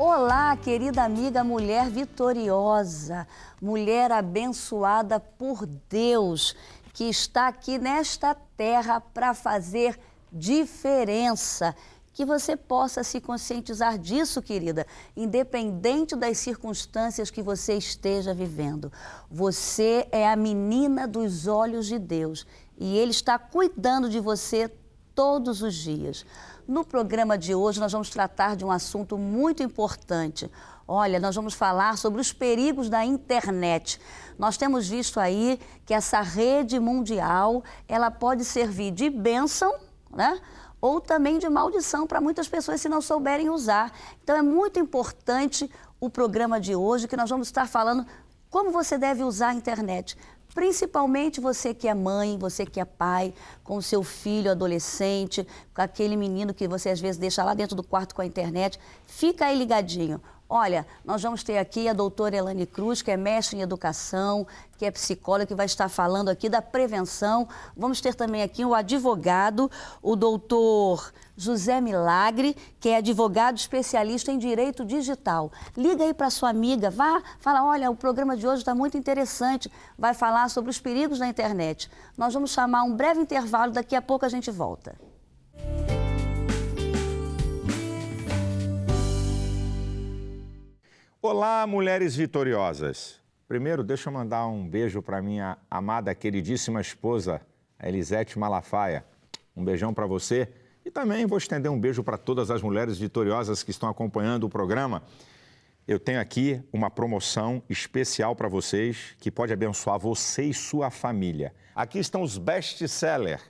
Olá, querida amiga mulher vitoriosa, mulher abençoada por Deus, que está aqui nesta terra para fazer diferença. Que você possa se conscientizar disso, querida, independente das circunstâncias que você esteja vivendo. Você é a menina dos olhos de Deus e Ele está cuidando de você todos os dias. No programa de hoje, nós vamos tratar de um assunto muito importante. Olha, nós vamos falar sobre os perigos da internet. Nós temos visto aí que essa rede mundial, ela pode servir de bênção, né? Ou também de maldição para muitas pessoas se não souberem usar. Então é muito importante o programa de hoje, que nós vamos estar falando como você deve usar a internet. Principalmente você que é mãe, você que é pai, com o seu filho adolescente, com aquele menino que você às vezes deixa lá dentro do quarto com a internet. Fica aí ligadinho. Olha, nós vamos ter aqui a doutora Elane Cruz, que é mestre em educação, que é psicóloga, que vai estar falando aqui da prevenção. Vamos ter também aqui o advogado, o doutor José Milagre, que é advogado especialista em direito digital. Liga aí para sua amiga, fala, olha, o programa de hoje está muito interessante, vai falar sobre os perigos da internet. Nós vamos chamar um breve intervalo, daqui a pouco a gente volta. Olá, mulheres vitoriosas. Primeiro, deixa eu mandar um beijo para minha amada, queridíssima esposa, a Elisete Malafaia. Um beijão para você. E também vou estender um beijo para todas as mulheres vitoriosas que estão acompanhando o programa. Eu tenho aqui uma promoção especial para vocês, que pode abençoar você e sua família. Aqui estão os best-seller.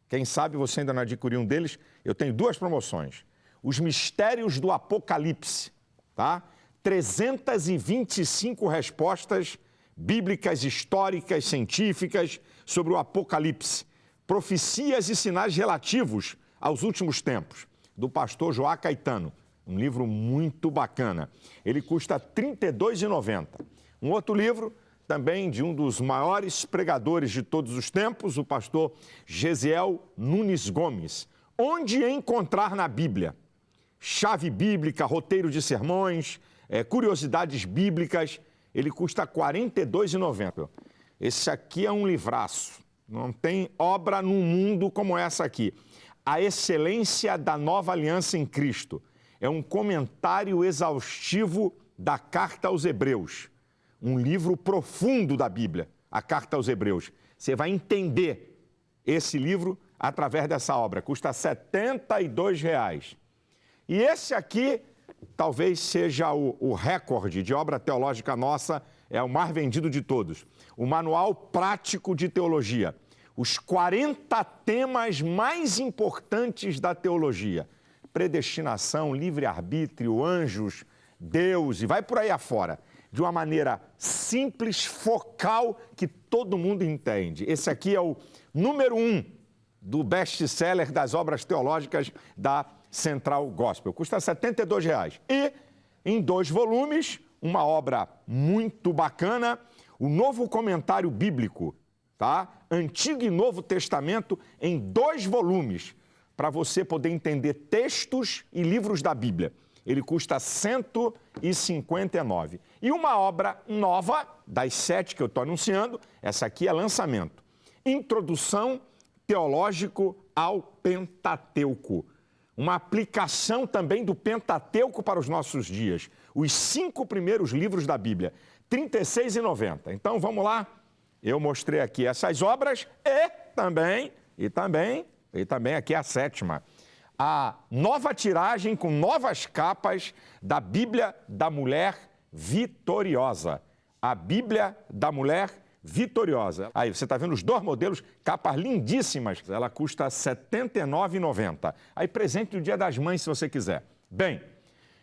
Quem sabe você ainda não adquiriu um deles. Eu tenho duas promoções. Os Mistérios do Apocalipse, tá? 325 respostas bíblicas, históricas, científicas sobre o Apocalipse. Profecias e sinais relativos aos últimos tempos, do pastor Joá Caetano. Um livro muito bacana. Ele custa R$ 32,90. Um outro livro, também de um dos maiores pregadores de todos os tempos, o pastor Gesiel Nunes Gomes. Onde encontrar na Bíblia? Chave bíblica, roteiro de sermões, curiosidades bíblicas, ele custa R$ 42,90. Esse aqui é um livraço, não tem obra no mundo como essa aqui. A Excelência da Nova Aliança em Cristo. É um comentário exaustivo da Carta aos Hebreus. Um livro profundo da Bíblia, a Carta aos Hebreus. Você vai entender esse livro através dessa obra. Custa R$ 72,00. E esse aqui talvez seja o recorde de obra teológica nossa, é o mais vendido de todos. O Manual Prático de Teologia. Os 40 temas mais importantes da teologia. Predestinação, livre-arbítrio, anjos, Deus e vai por aí afora. De uma maneira simples, focal, que todo mundo entende. Esse aqui é o número 1 do best-seller das obras teológicas da Central Gospel. Custa R$ 72,00. E, em 2 volumes, uma obra muito bacana, o Novo Comentário Bíblico, tá? Antigo e Novo Testamento em 2 volumes, para você poder entender textos e livros da Bíblia. Ele custa R$ 159,00. E uma obra nova, das 7 que eu estou anunciando, essa aqui é lançamento. Introdução Teológico ao Pentateuco. Uma aplicação também do Pentateuco para os nossos dias. Os 5 primeiros livros da Bíblia, R$ 36,90. Então, vamos lá. Eu mostrei aqui essas obras e também aqui a 7ª. A nova tiragem com novas capas da Bíblia da Mulher Vitoriosa. A Bíblia da Mulher Vitoriosa. Aí, você está vendo os 2 modelos, capas lindíssimas. Ela custa R$ 79,90. Aí, presente no Dia das Mães, se você quiser. Bem,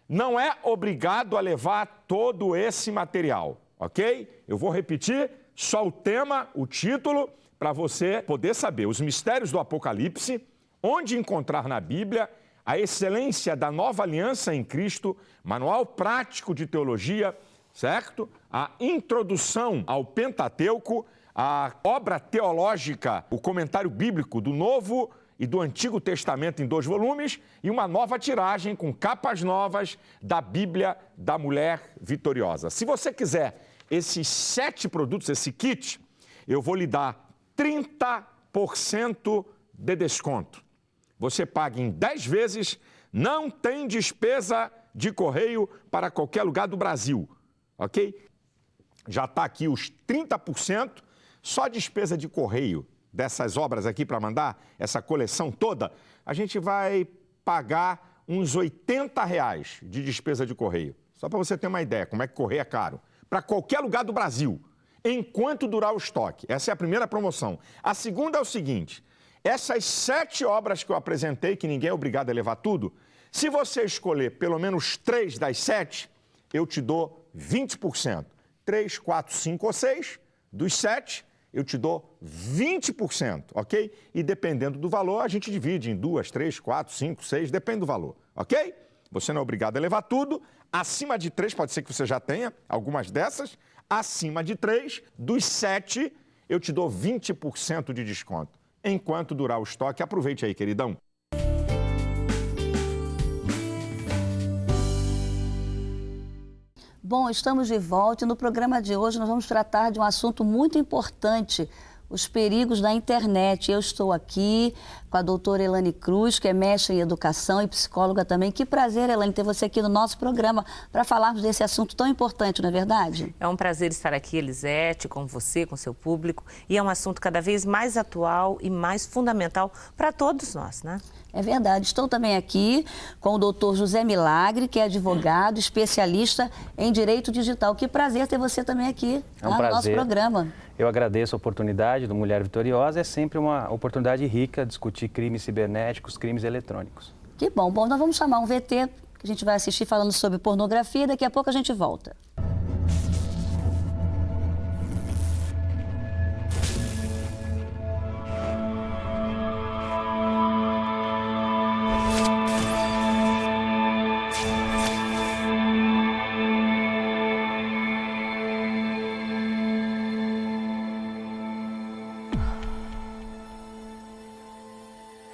não é obrigado a levar todo esse material, ok? Eu vou repetir só o tema, o título, para você poder saber. Os Mistérios do Apocalipse, onde encontrar na Bíblia, a excelência da nova aliança em Cristo, manual prático de teologia, certo? A introdução ao Pentateuco, a obra teológica, o comentário bíblico do Novo e do Antigo Testamento em 2 volumes e uma nova tiragem com capas novas da Bíblia da Mulher Vitoriosa. Se você quiser esses 7 produtos, esse kit, eu vou lhe dar 30% de desconto. Você paga em 10 vezes, não tem despesa de correio para qualquer lugar do Brasil, ok? Já está aqui os 30%, só despesa de correio dessas obras aqui para mandar, essa coleção toda, a gente vai pagar uns R$80 de despesa de correio. Só para você ter uma ideia, como é que correio é caro. Para qualquer lugar do Brasil, enquanto durar o estoque. Essa é a primeira promoção. A segunda é o seguinte, essas 7 obras que eu apresentei, que ninguém é obrigado a levar tudo, se você escolher pelo menos 3 das 7, eu te dou 20%. 3, 4, 5 ou 6 dos 7, eu te dou 20%, ok? E dependendo do valor, a gente divide em 2, 3, 4, 5, 6, depende do valor, ok? Você não é obrigado a levar tudo. Acima de 3, pode ser que você já tenha algumas dessas. Acima de 3, dos 7, eu te dou 20% de desconto. Enquanto durar o estoque, aproveite aí, queridão. Bom, estamos de volta e no programa de hoje nós vamos tratar de um assunto muito importante, os perigos da internet. Eu estou aqui com a doutora Elane Cruz, que é mestre em educação e psicóloga também. Que prazer, Elane, ter você aqui no nosso programa para falarmos desse assunto tão importante, não é verdade? É um prazer estar aqui, Elisete, com você, com seu público. E é um assunto cada vez mais atual e mais fundamental para todos nós, né? É verdade. Estou também aqui com o doutor José Milagre, que é advogado, especialista em direito digital. Que prazer ter você também aqui no nosso programa. Eu agradeço a oportunidade do Mulher Vitoriosa. É sempre uma oportunidade rica discutir crimes cibernéticos, crimes eletrônicos. Que bom. Bom, nós vamos chamar um VT que a gente vai assistir falando sobre pornografia. Daqui a pouco a gente volta.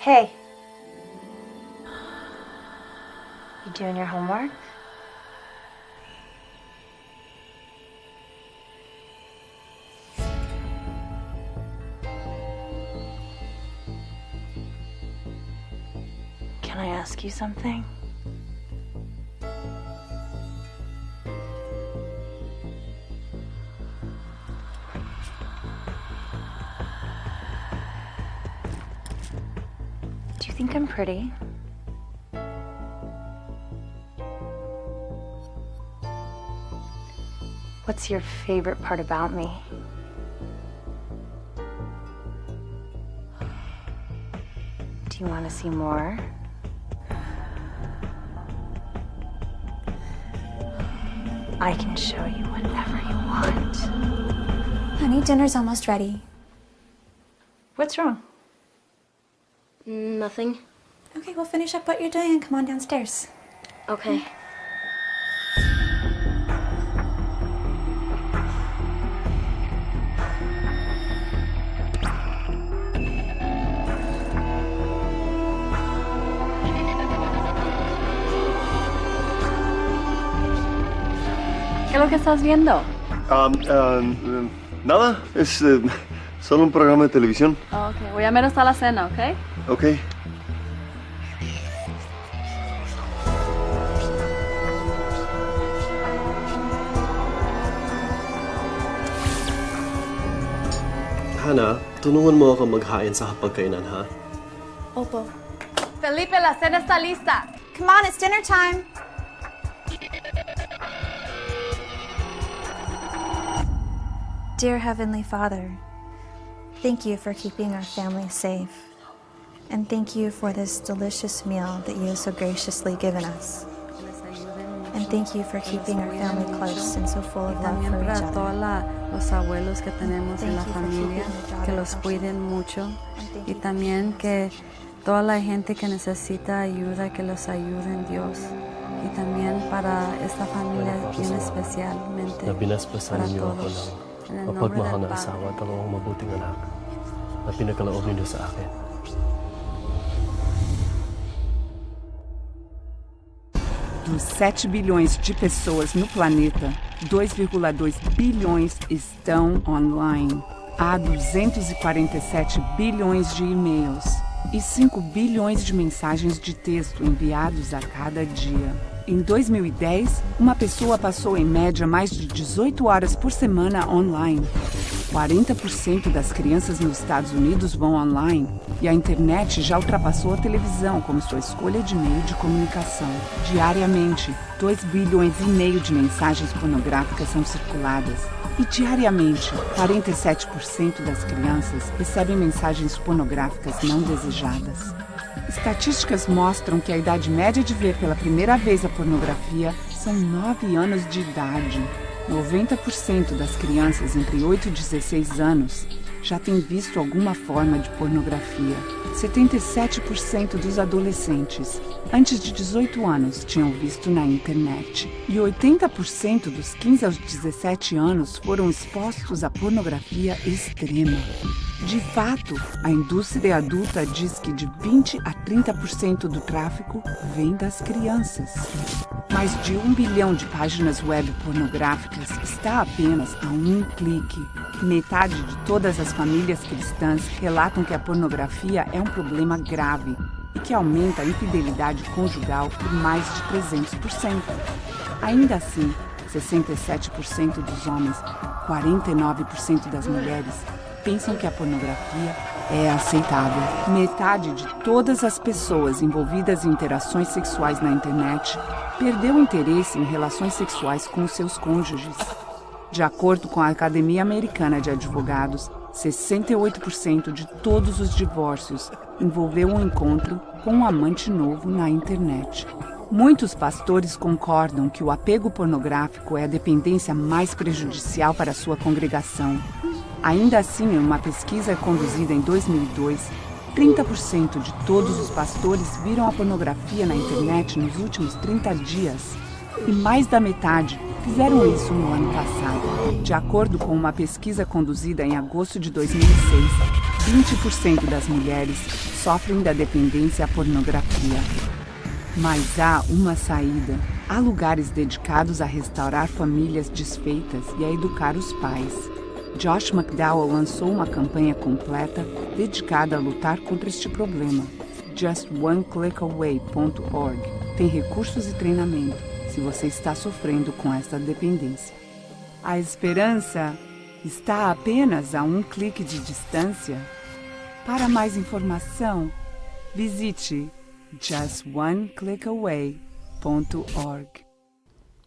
Hey. You doing your homework? Can I ask you something? Do you think I'm pretty? What's your favorite part about me? Do you want to see more? I can show you whatever you want. Honey, dinner's almost ready. What's wrong? Nothing. Okay, we'll finish up what you're doing and come on downstairs. Okay. ¿Qué es lo que estás viendo? Nada, es solo un programa de televisión. Oh, ok, voy a ver hasta la cena, ¿ok? Ok. Hana, tulungan mo ako maghain sa hapagkainan, ha? Opo. Felipe, la cena está lista. Come on, it's dinner time. Dear Heavenly Father, thank you for keeping our family safe. And thank you for this delicious meal that you have so graciously given us. And thank you for keeping our family close and so full of love for each other. Todos los abuelos que tenemos en la familia, que los cuiden mucho y también que toda la gente que necesita ayuda, que los ayuden Dios. Y también para esta familia bien especialmente, para todos. En el nombre del Padre. mabuting anak na pinagkaloob ninyo sa akin. Dos 7 bilhões de pessoas no planeta, 2,2 bilhões estão online. Há 247 bilhões de e-mails e 5 bilhões de mensagens de texto enviados a cada dia. Em 2010, uma pessoa passou em média mais de 18 horas por semana online. 40% das crianças nos Estados Unidos vão online e a internet já ultrapassou a televisão como sua escolha de meio de comunicação. Diariamente, 2 bilhões e meio de mensagens pornográficas são circuladas. E diariamente, 47% das crianças recebem mensagens pornográficas não desejadas. Estatísticas mostram que a idade média de ver pela primeira vez a pornografia são 9 anos de idade. 90% das crianças entre 8 e 16 anos já têm visto alguma forma de pornografia. 77% dos adolescentes antes de 18 anos tinham visto na internet. E 80% dos 15 aos 17 anos foram expostos à pornografia extrema. De fato, a indústria adulta diz que de 20 a 30% do tráfico vem das crianças. Mais de 1 bilhão de páginas web pornográficas está apenas a um clique. Metade de todas as famílias cristãs relatam que a pornografia é um problema grave e que aumenta a infidelidade conjugal por mais de 300%. Ainda assim, 67% dos homens, 49% das mulheres pensam que a pornografia é aceitável. Metade de todas as pessoas envolvidas em interações sexuais na internet perdeu interesse em relações sexuais com os seus cônjuges. De acordo com a Academia Americana de Advogados, 68% de todos os divórcios envolveu um encontro com um amante novo na internet. Muitos pastores concordam que o apego pornográfico é a dependência mais prejudicial para a sua congregação. Ainda assim, em uma pesquisa conduzida em 2002, 30% de todos os pastores viram a pornografia na internet nos últimos 30 dias. E mais da metade fizeram isso no ano passado. De acordo com uma pesquisa conduzida em agosto de 2006, 20% das mulheres sofrem da dependência à pornografia. Mas há uma saída. Há lugares dedicados a restaurar famílias desfeitas e a educar os pais. Josh McDowell lançou uma campanha completa dedicada a lutar contra este problema. JustOneClickAway.org tem recursos e treinamento se você está sofrendo com esta dependência. A esperança está apenas a um clique de distância. Para mais informação, visite JustOneClickAway.org.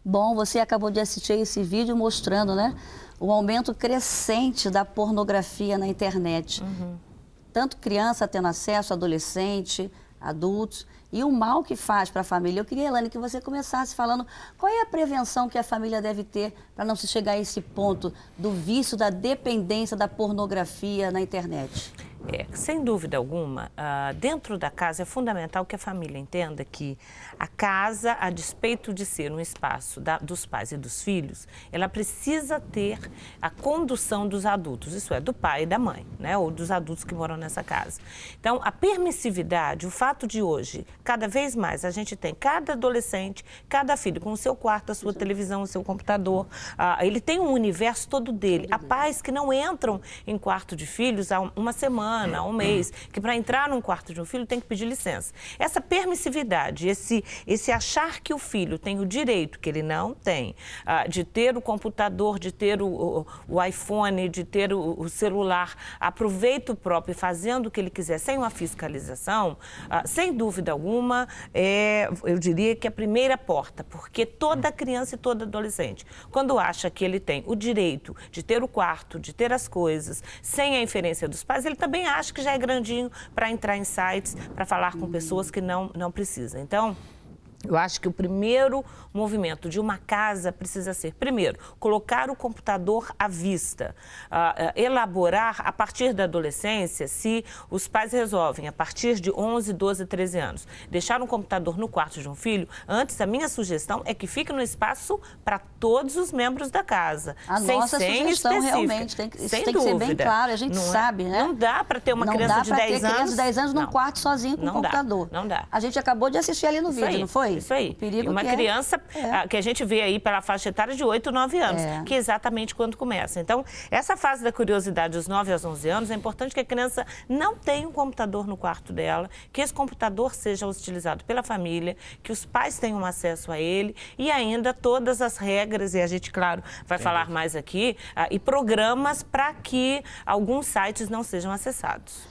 Bom, você acabou de assistir esse vídeo mostrando, né, o aumento crescente da pornografia na internet. Tanto criança tendo acesso, adolescente, adultos, e o mal que faz para a família. Eu queria, Elaine, que você começasse falando qual é a prevenção que a família deve ter para não se chegar a esse ponto do vício, da dependência da pornografia na internet. Sem dúvida alguma, dentro da casa é fundamental que a família entenda que a casa, a despeito de ser um espaço dos pais e dos filhos, ela precisa ter a condução dos adultos, isso é, do pai e da mãe, né, ou dos adultos que moram nessa casa. Então, a permissividade, o fato de hoje, cada vez mais, a gente tem cada adolescente, cada filho com o seu quarto, a sua televisão, o seu computador, ele tem um universo todo dele. Há pais que não entram em quarto de filhos há uma semana, há um mês, que para entrar num quarto de um filho tem que pedir licença. Essa permissividade, esse achar que o filho tem o direito, que ele não tem, de ter o computador, de ter o iPhone, de ter o celular, aproveita o próprio fazendo o que ele quiser sem uma fiscalização, sem dúvida alguma, eu diria que é a primeira porta, porque toda criança e todo adolescente, quando acha que ele tem o direito de ter o quarto, de ter as coisas, sem a inferência dos pais, ele também acha que já é grandinho para entrar em sites, para falar com pessoas que não precisam. Então, eu acho que o primeiro movimento de uma casa precisa ser, primeiro, colocar o computador à vista, elaborar a partir da adolescência, se os pais resolvem, a partir de 11, 12, 13 anos, deixar um computador no quarto de um filho, antes a minha sugestão é que fique no espaço para todos os membros da casa. A nossa sugestão realmente tem que ser bem claro, a gente sabe, né? Não dá para ter uma criança de 10 anos... Criança de 10 anos num quarto sozinho com o computador. Não dá. A gente acabou de assistir ali no vídeo, não foi? aí. Isso aí. O perigo e uma criança que a gente vê aí pela faixa etária de 8, 9 anos, que é exatamente quando começa. Então, essa fase da curiosidade dos 9 aos 11 anos, é importante que a criança não tenha um computador no quarto dela, que esse computador seja utilizado pela família, que os pais tenham acesso a ele e ainda todas as regras, e a gente, claro, vai falar mais aqui, e programas para que alguns sites não sejam acessados.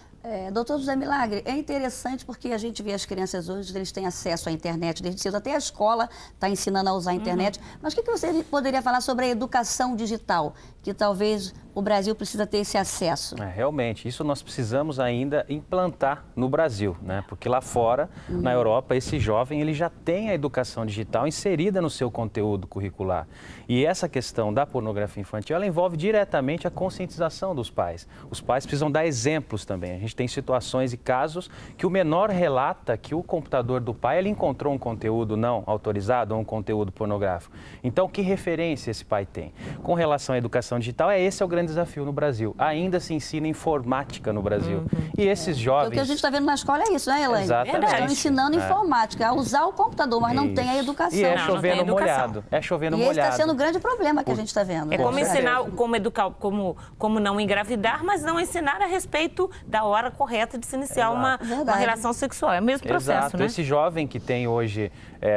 Doutor José Milagre, é interessante porque a gente vê as crianças hoje, eles têm acesso à internet desde cedo, até a escola está ensinando a usar a internet. Mas o que você poderia falar sobre a educação digital, que talvez o Brasil precisa ter esse acesso? Realmente, isso nós precisamos ainda implantar no Brasil, né? Porque lá fora, na Europa, esse jovem ele já tem a educação digital inserida no seu conteúdo curricular. E essa questão da pornografia infantil, ela envolve diretamente a conscientização dos pais. Os pais precisam dar exemplos também. A gente tem situações e casos que o menor relata que o computador do pai ele encontrou um conteúdo não autorizado ou um conteúdo pornográfico. Então, que referência esse pai tem? Com relação à educação digital, esse é o grande desafio no Brasil. Ainda se ensina informática no Brasil. E esses jovens... O que a gente está vendo na escola é isso, né, Elaine? Exatamente. Estão ensinando informática, a usar o computador, mas não tem a educação. E é chovendo molhado. É chovendo molhado. E esse está sendo um grande problema que a gente está vendo. É como ensinar, como educar, como não engravidar, mas não ensinar a respeito da hora correta de se iniciar uma relação sexual. É o mesmo processo, né? Esse jovem que tem hoje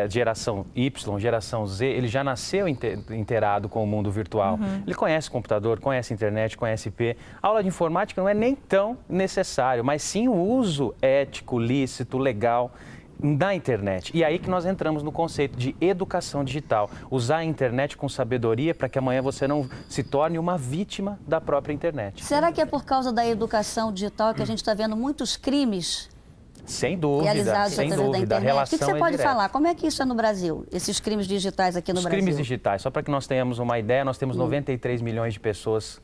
geração Y, geração Z, ele já nasceu inteirado com o mundo virtual. Ele conhece computador, conhece internet, conhece IP. A aula de informática não é nem tão necessário, mas sim o uso ético, lícito, legal na internet. E aí que nós entramos no conceito de educação digital. Usar a internet com sabedoria para que amanhã você não se torne uma vítima da própria internet. Será que é por causa da educação digital que a gente está vendo muitos crimes? Sem dúvida, sem dúvida. A relação o que você pode falar? Como é que isso é no Brasil? Esses crimes digitais aqui no Brasil? Os crimes digitais, só para que nós tenhamos uma ideia, nós temos 93 milhões de pessoas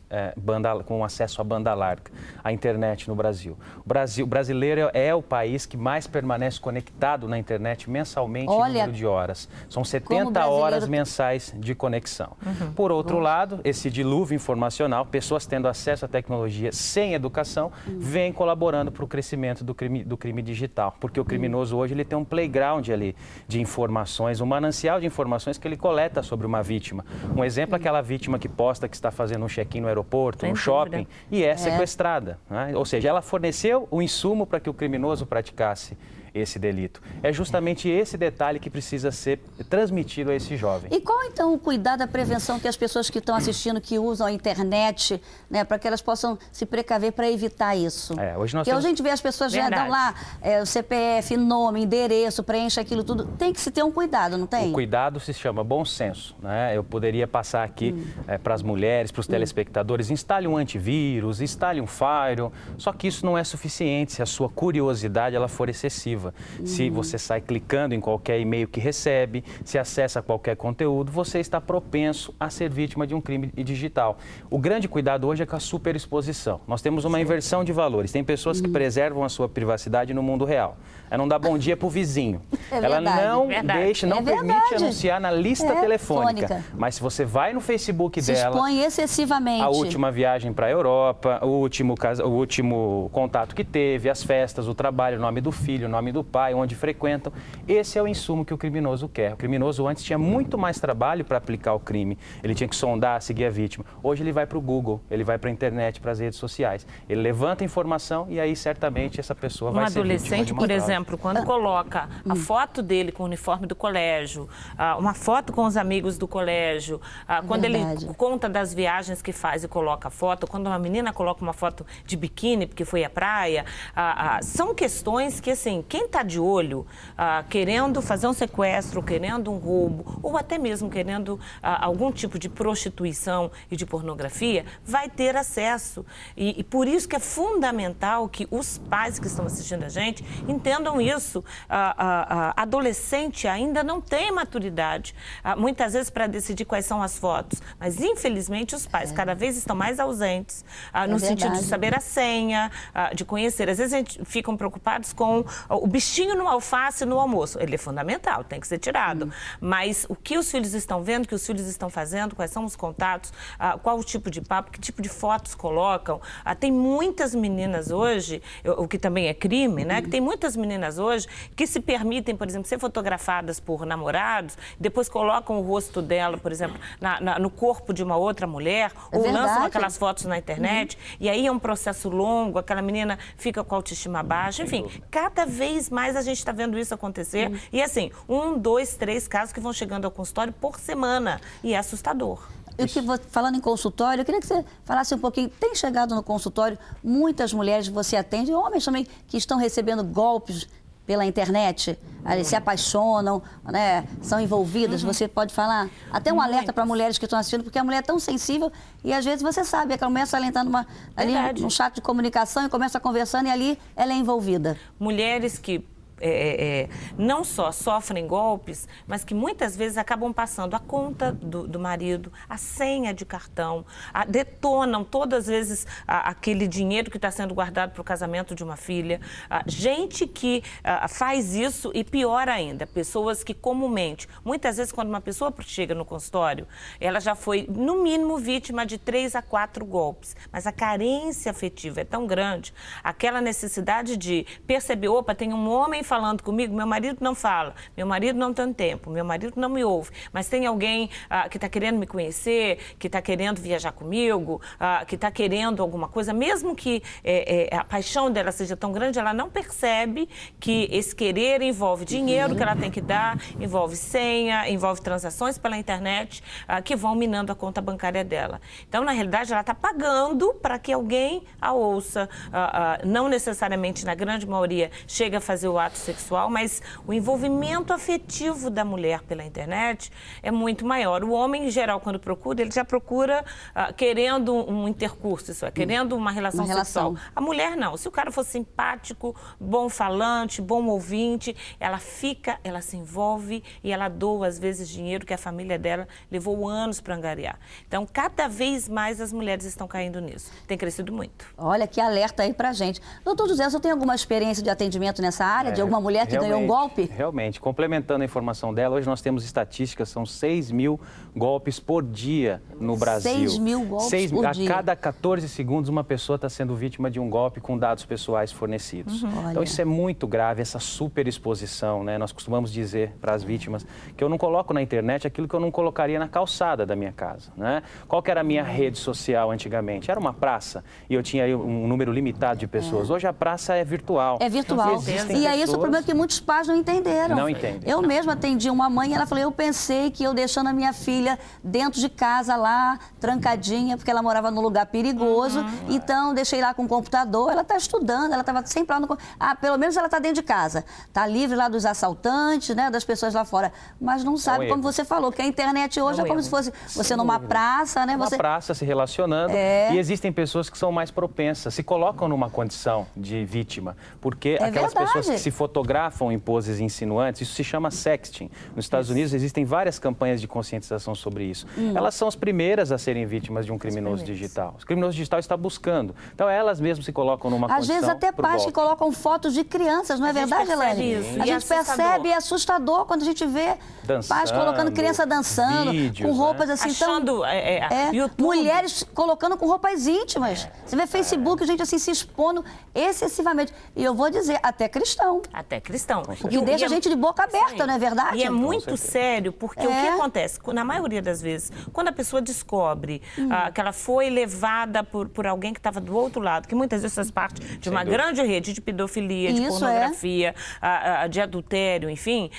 com acesso à banda larga, à internet no Brasil. O brasileiro é o país que mais permanece conectado na internet mensalmente em número de horas. São 70 horas mensais de conexão. Por outro lado, esse dilúvio informacional, pessoas tendo acesso à tecnologia sem educação, vem colaborando para o crescimento do crime digital, porque o criminoso hoje ele tem um playground ali de informações, um manancial de informações que ele coleta sobre uma vítima. Um exemplo é aquela vítima que posta que está fazendo um check-in no aeroporto, no shopping, e é sequestrada, né? Ou seja, ela forneceu o insumo para que o criminoso praticasse esse delito. É justamente esse detalhe que precisa ser transmitido a esse jovem. E qual, então, o cuidado, a prevenção que as pessoas que estão assistindo, que usam a internet, né, para que elas possam se precaver para evitar isso? Hoje Porque a gente vê as pessoas já dão lá o CPF, nome, endereço, preenche aquilo tudo. Tem que se ter um cuidado, não tem? O cuidado se chama bom senso, né? Eu poderia passar aqui para as mulheres, para os telespectadores, instale um antivírus, instale um firewall, só que isso não é suficiente se a sua curiosidade ela for excessiva. Se você sai clicando em qualquer e-mail que recebe, se acessa qualquer conteúdo, você está propenso a ser vítima de um crime digital. O grande cuidado hoje é com a superexposição. Nós temos uma inversão de valores. Tem pessoas que preservam a sua privacidade no mundo real. Ela não dá bom dia para o vizinho. Ela não permite anunciar na lista telefônica. Mas se você vai no Facebook dela... Se expõe excessivamente. A última viagem para a Europa, o último contato que teve, as festas, o trabalho, o nome do filho, o nome do pai, onde frequentam. Esse é o insumo que o criminoso quer. O criminoso antes tinha muito mais trabalho para aplicar o crime. Ele tinha que sondar, seguir a vítima. Hoje ele vai para o Google, ele vai para a internet, para as redes sociais. Ele levanta informação e aí certamente essa pessoa vai ser vítima de uma fraude. Um adolescente, por exemplo, quando coloca a foto dele com o uniforme do colégio, uma foto com os amigos do colégio, quando ele conta das viagens que faz e coloca a foto, quando uma menina coloca uma foto de biquíni porque foi à praia, são questões que, assim, quem está de olho, querendo fazer um sequestro, querendo um roubo, ou até mesmo querendo algum tipo de prostituição e de pornografia, vai ter acesso. E por isso que é fundamental que os pais que estão assistindo a gente entendam isso. Adolescente ainda não tem maturidade, muitas vezes, para decidir quais são as fotos. Mas, infelizmente, os pais cada vez estão mais ausentes, no sentido de saber a senha, de conhecer. Às vezes, a gente ficam preocupados com o bichinho no alface no almoço, ele é fundamental, tem que ser tirado. Mas o que os filhos estão vendo, o que os filhos estão fazendo, quais são os contatos, qual o tipo de papo, que tipo de fotos colocam. Tem muitas meninas hoje, o que também é crime, né? Que tem muitas meninas hoje que se permitem, por exemplo, ser fotografadas por namorados, depois colocam o rosto dela, por exemplo, no corpo de uma outra mulher, ou lançam aquelas fotos na internet, e aí é um processo longo, aquela menina fica com a autoestima baixa, enfim, cada vez mais a gente está vendo isso acontecer, e assim, 1, 2, 3 casos que vão chegando ao consultório por semana, e é assustador. Falando em consultório, eu queria que você falasse um pouquinho. Tem chegado no consultório muitas mulheres que você atende, homens também, que estão recebendo golpes pela internet, eles se apaixonam, né, são envolvidas, você pode falar? Até um alerta para mulheres que estão assistindo, porque a mulher é tão sensível e às vezes você sabe, ela começa a entrar ali num chat de comunicação e começa conversando e ali ela é envolvida. Mulheres que não só sofrem golpes, mas que muitas vezes acabam passando a conta do marido, a senha de cartão, detonam todas as vezes aquele dinheiro que está sendo guardado para o casamento de uma filha. Gente que faz isso e pior ainda, pessoas que comumente, muitas vezes quando uma pessoa chega no consultório, ela já foi no mínimo vítima de 3 a 4 golpes, mas a carência afetiva é tão grande, aquela necessidade de perceber, opa, tem um homem falando comigo, meu marido não fala, meu marido não tem tempo, meu marido não me ouve, mas tem alguém que está querendo me conhecer, que está querendo viajar comigo, que está querendo alguma coisa, mesmo que a paixão dela seja tão grande, ela não percebe que esse querer envolve dinheiro que ela tem que dar, envolve senha, envolve transações pela internet, que vão minando a conta bancária dela. Então, na realidade, ela está pagando para que alguém a ouça, não necessariamente, na grande maioria, chega a fazer o ato sexual, mas o envolvimento afetivo da mulher pela internet é muito maior. O homem, em geral, quando procura, ele já procura querendo um intercurso, isso é, querendo uma relação sexual. A mulher não. Se o cara for simpático, bom falante, bom ouvinte, ela se envolve e ela doa, às vezes, dinheiro que a família dela levou anos para angariar. Então, cada vez mais as mulheres estão caindo nisso. Tem crescido muito. Olha, que alerta aí pra gente. Doutor José, você tem alguma experiência de atendimento nessa área, de alguma mulher que ganhou um golpe? Realmente, complementando a informação dela, hoje nós temos estatísticas, são 6 mil golpes por dia no Brasil. 6 mil golpes por dia. A cada 14 segundos, uma pessoa está sendo vítima de um golpe com dados pessoais fornecidos. Então, isso é muito grave, essa superexposição, né? Nós costumamos dizer para as vítimas que eu não coloco na internet aquilo que eu não colocaria na calçada da minha casa, né? Qual que era a minha rede social antigamente? Era uma praça e eu tinha aí um número limitado de pessoas. Hoje a praça é virtual. É virtual. E aí isso é o problema que muitos pais não entenderam. Não entendem. Eu mesma atendi uma mãe e ela falou, eu pensei que eu deixando a minha filha dentro de casa lá, trancadinha, porque ela morava num lugar perigoso, então deixei lá com o computador, ela está estudando, ela estava sempre lá no... pelo menos ela está dentro de casa, está livre lá dos assaltantes, né, das pessoas lá fora, mas não sabe, como você falou, que a internet hoje é como se fosse você numa praça, né? Uma praça se relacionando, e existem pessoas que são mais propensas, se colocam numa condição de vítima, porque aquelas pessoas que se fotografam em poses insinuantes, isso se chama sexting. Nos Estados Unidos existem várias campanhas de conscientização sobre isso. Elas são as primeiras a serem vítimas de um criminoso digital. O criminoso digital está buscando. Então, elas mesmas se colocam numa condição... Às vezes até pais que colocam fotos de crianças, não é verdade, Elaine? A gente percebe, é assustador quando a gente vê pais colocando criança dançando, vídeos, com roupas assim achando, mulheres colocando com roupas íntimas. Você vê Facebook, gente assim se expondo excessivamente. E eu vou dizer, até cristão. Até cristão. O que deixa a gente de boca aberta, não é verdade? E é muito sério, porque o que acontece? Na maioria das vezes, quando a pessoa descobre que ela foi levada por alguém que estava do outro lado, que muitas vezes faz parte de uma grande rede de pedofilia, de pornografia, de adultério, enfim,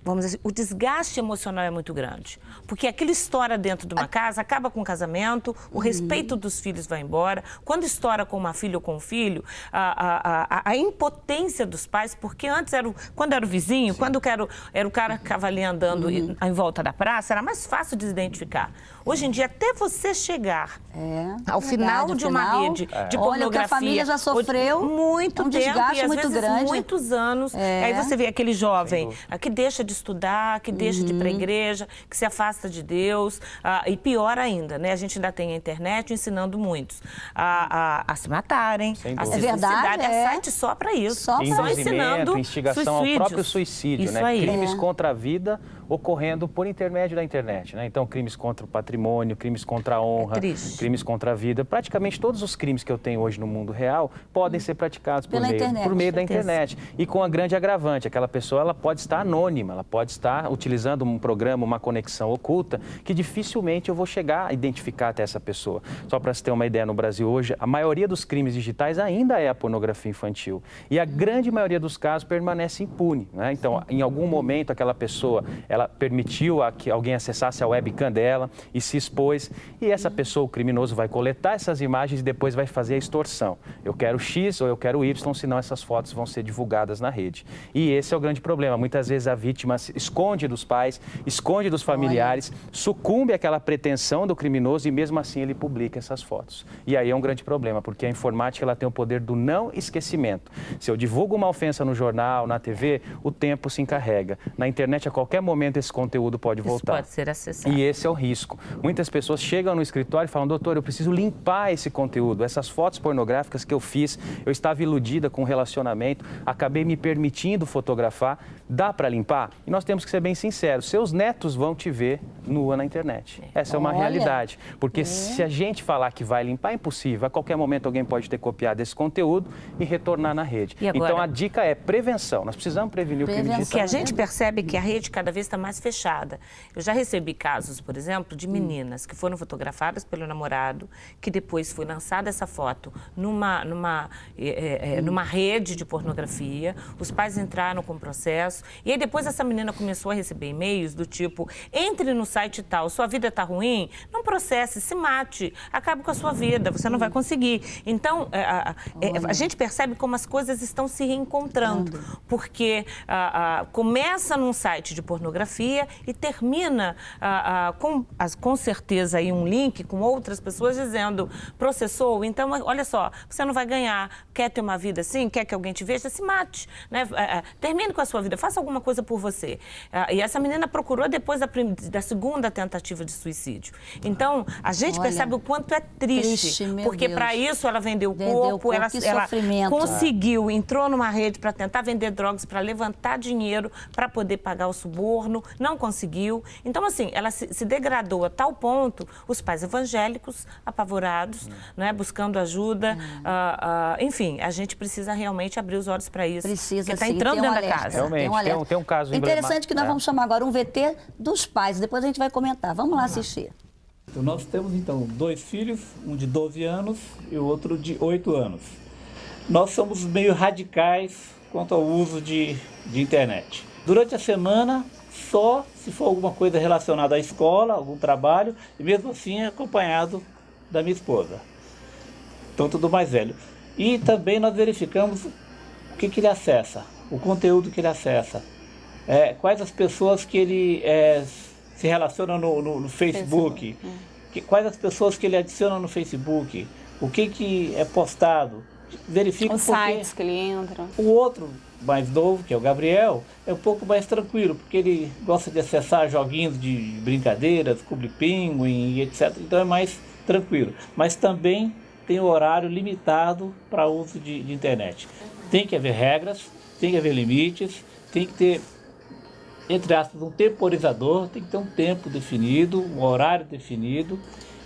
vamos dizer, o desgaste emocional é muito grande. Porque aquilo estoura dentro de uma casa, acaba com o casamento, o respeito dos filhos vai embora. Quando estoura com uma filha ou com um filho, a impotência dos pais, porque antes, quando era o vizinho, quando era o cara que ficava ali andando em volta da praça, era mais fácil de identificar. Hoje em dia, até você chegar ao final de uma rede de pornografia... Olha, o que a família já sofreu, muito tempo, desgaste e às muito vezes grande. muitos anos. Aí você vê aquele jovem que deixa de estudar, que deixa de ir para a igreja, que se afasta de Deus. E pior ainda, né? A gente ainda tem a internet ensinando muitos a se matarem, a se suicidarem. É site só para isso. Só ensinando instigação ao próprio suicídio, isso né? Aí. Crimes contra a vida ocorrendo por intermédio da internet, né? Então, crimes contra o patrimônio, crimes contra a honra, crimes contra a vida. Praticamente todos os crimes que eu tenho hoje no mundo real podem ser praticados por meio da internet. E com a grande agravante, aquela pessoa ela pode estar anônima, ela pode estar utilizando um programa, uma conexão oculta, que dificilmente eu vou chegar a identificar até essa pessoa. Só para se ter uma ideia, no Brasil hoje, a maioria dos crimes digitais ainda é a pornografia infantil. E a grande maioria dos casos permanece impune, né? Então, em algum momento, aquela pessoa, ela permitiu que alguém acessasse a webcam dela e se expôs. E essa pessoa, o criminoso, vai coletar essas imagens e depois vai fazer a extorsão. Eu quero X ou eu quero Y, senão essas fotos vão ser divulgadas na rede. E esse é o grande problema. Muitas vezes a vítima se esconde dos pais, esconde dos familiares, sucumbe àquela pretensão do criminoso e mesmo assim ele publica essas fotos. E aí é um grande problema, porque a informática ela tem o poder do não esquecimento. Se eu divulgo uma ofensa no jornal, na TV, o tempo se encarrega. Na internet, a qualquer momento, esse conteúdo pode voltar. Isso pode ser acessado. E esse é o risco. Muitas pessoas chegam no escritório e falam, doutor, eu preciso limpar esse conteúdo. Essas fotos pornográficas que eu fiz, eu estava iludida com o relacionamento, acabei me permitindo fotografar. Dá para limpar? E nós temos que ser bem sinceros. Seus netos vão te ver nua na internet. Essa é uma realidade. Porque se a gente falar que vai limpar, é impossível. A qualquer momento alguém pode ter copiado esse conteúdo e retornar na rede. Então a dica é prevenção. Nós precisamos prevenir o crime digital. Porque a gente percebe que a rede cada vez está mais fechada. Eu já recebi casos, por exemplo, de meninas que foram fotografadas pelo namorado, que depois foi lançada essa foto numa rede de pornografia. Os pais entraram com o processo. E aí depois essa menina começou a receber e-mails do tipo, entre no site tal, sua vida está ruim, não processe, se mate, acabe com a sua vida, você não vai conseguir. Então, a gente percebe como as coisas estão se reencontrando, porque começa num site de pornografia e termina com certeza aí um link com outras pessoas dizendo, processou, então olha só, você não vai ganhar, quer ter uma vida assim, quer que alguém te veja, se mate, né? Termine com a sua vida, faça alguma coisa por você. E essa menina procurou depois da segunda tentativa de suicídio. Então, a gente percebe o quanto é triste porque para isso ela vendeu o corpo, ela conseguiu, entrou numa rede para tentar vender drogas, para levantar dinheiro, para poder pagar o suborno, não conseguiu. Então, assim, ela se degradou a tal ponto, os pais evangélicos apavorados, né, buscando ajuda. Enfim, a gente precisa realmente abrir os olhos para isso. Precisa, está entrando dentro da casa. Realmente, tem um caso interessante que nós vamos chamar agora um VT dos pais, depois a gente vai comentar. Vamos lá assistir. Então, nós temos, então, 2 filhos, um de 12 anos e o outro de 8 anos. Nós somos meio radicais quanto ao uso de internet. Durante a semana, só se for alguma coisa relacionada à escola, algum trabalho, e mesmo assim acompanhado da minha esposa. Tanto do mais velho. E também nós verificamos o que ele acessa, o conteúdo que ele acessa, quais as pessoas que ele se relaciona no Facebook, quais as pessoas que ele adiciona no Facebook, o que é postado, verifica os sites que ele entra. O outro, mais novo, que é o Gabriel, é um pouco mais tranquilo, porque ele gosta de acessar joguinhos de brincadeiras, Clube Pinguim e etc. Então é mais tranquilo, mas também tem o horário limitado para uso de internet. Tem que haver regras, tem que haver limites, tem que ter, entre aspas, um temporizador, tem que ter um tempo definido, um horário definido,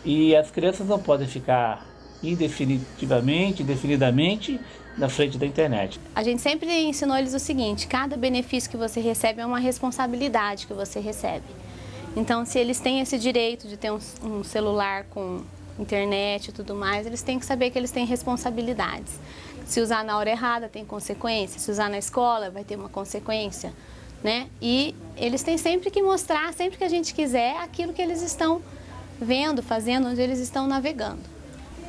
e as crianças não podem ficar indefinidamente na frente da internet. A gente sempre ensinou eles o seguinte, cada benefício que você recebe é uma responsabilidade que você recebe. Então, se eles têm esse direito de ter um celular com internet e tudo mais, eles têm que saber que eles têm responsabilidades. Se usar na hora errada, tem consequência. Se usar na escola, vai ter uma consequência, né? E eles têm sempre que mostrar, sempre que a gente quiser, aquilo que eles estão vendo, fazendo, onde eles estão navegando.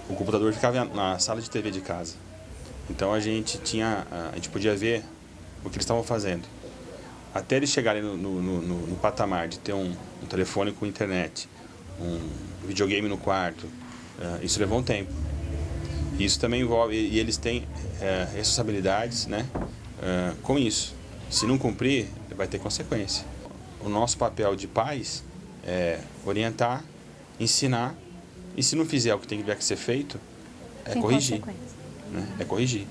O computador ficava na sala de TV de casa. Então a gente podia ver o que eles estavam fazendo. Até eles chegarem no patamar de ter um telefone com internet, um videogame no quarto, isso levou um tempo. Isso também envolve, e eles têm responsabilidades, né, com isso. Se não cumprir, vai ter consequência. o nosso papel de pais é orientar, ensinar, e se não fizer o que tiver que ser feito, é corrigir. Né? É corrigir.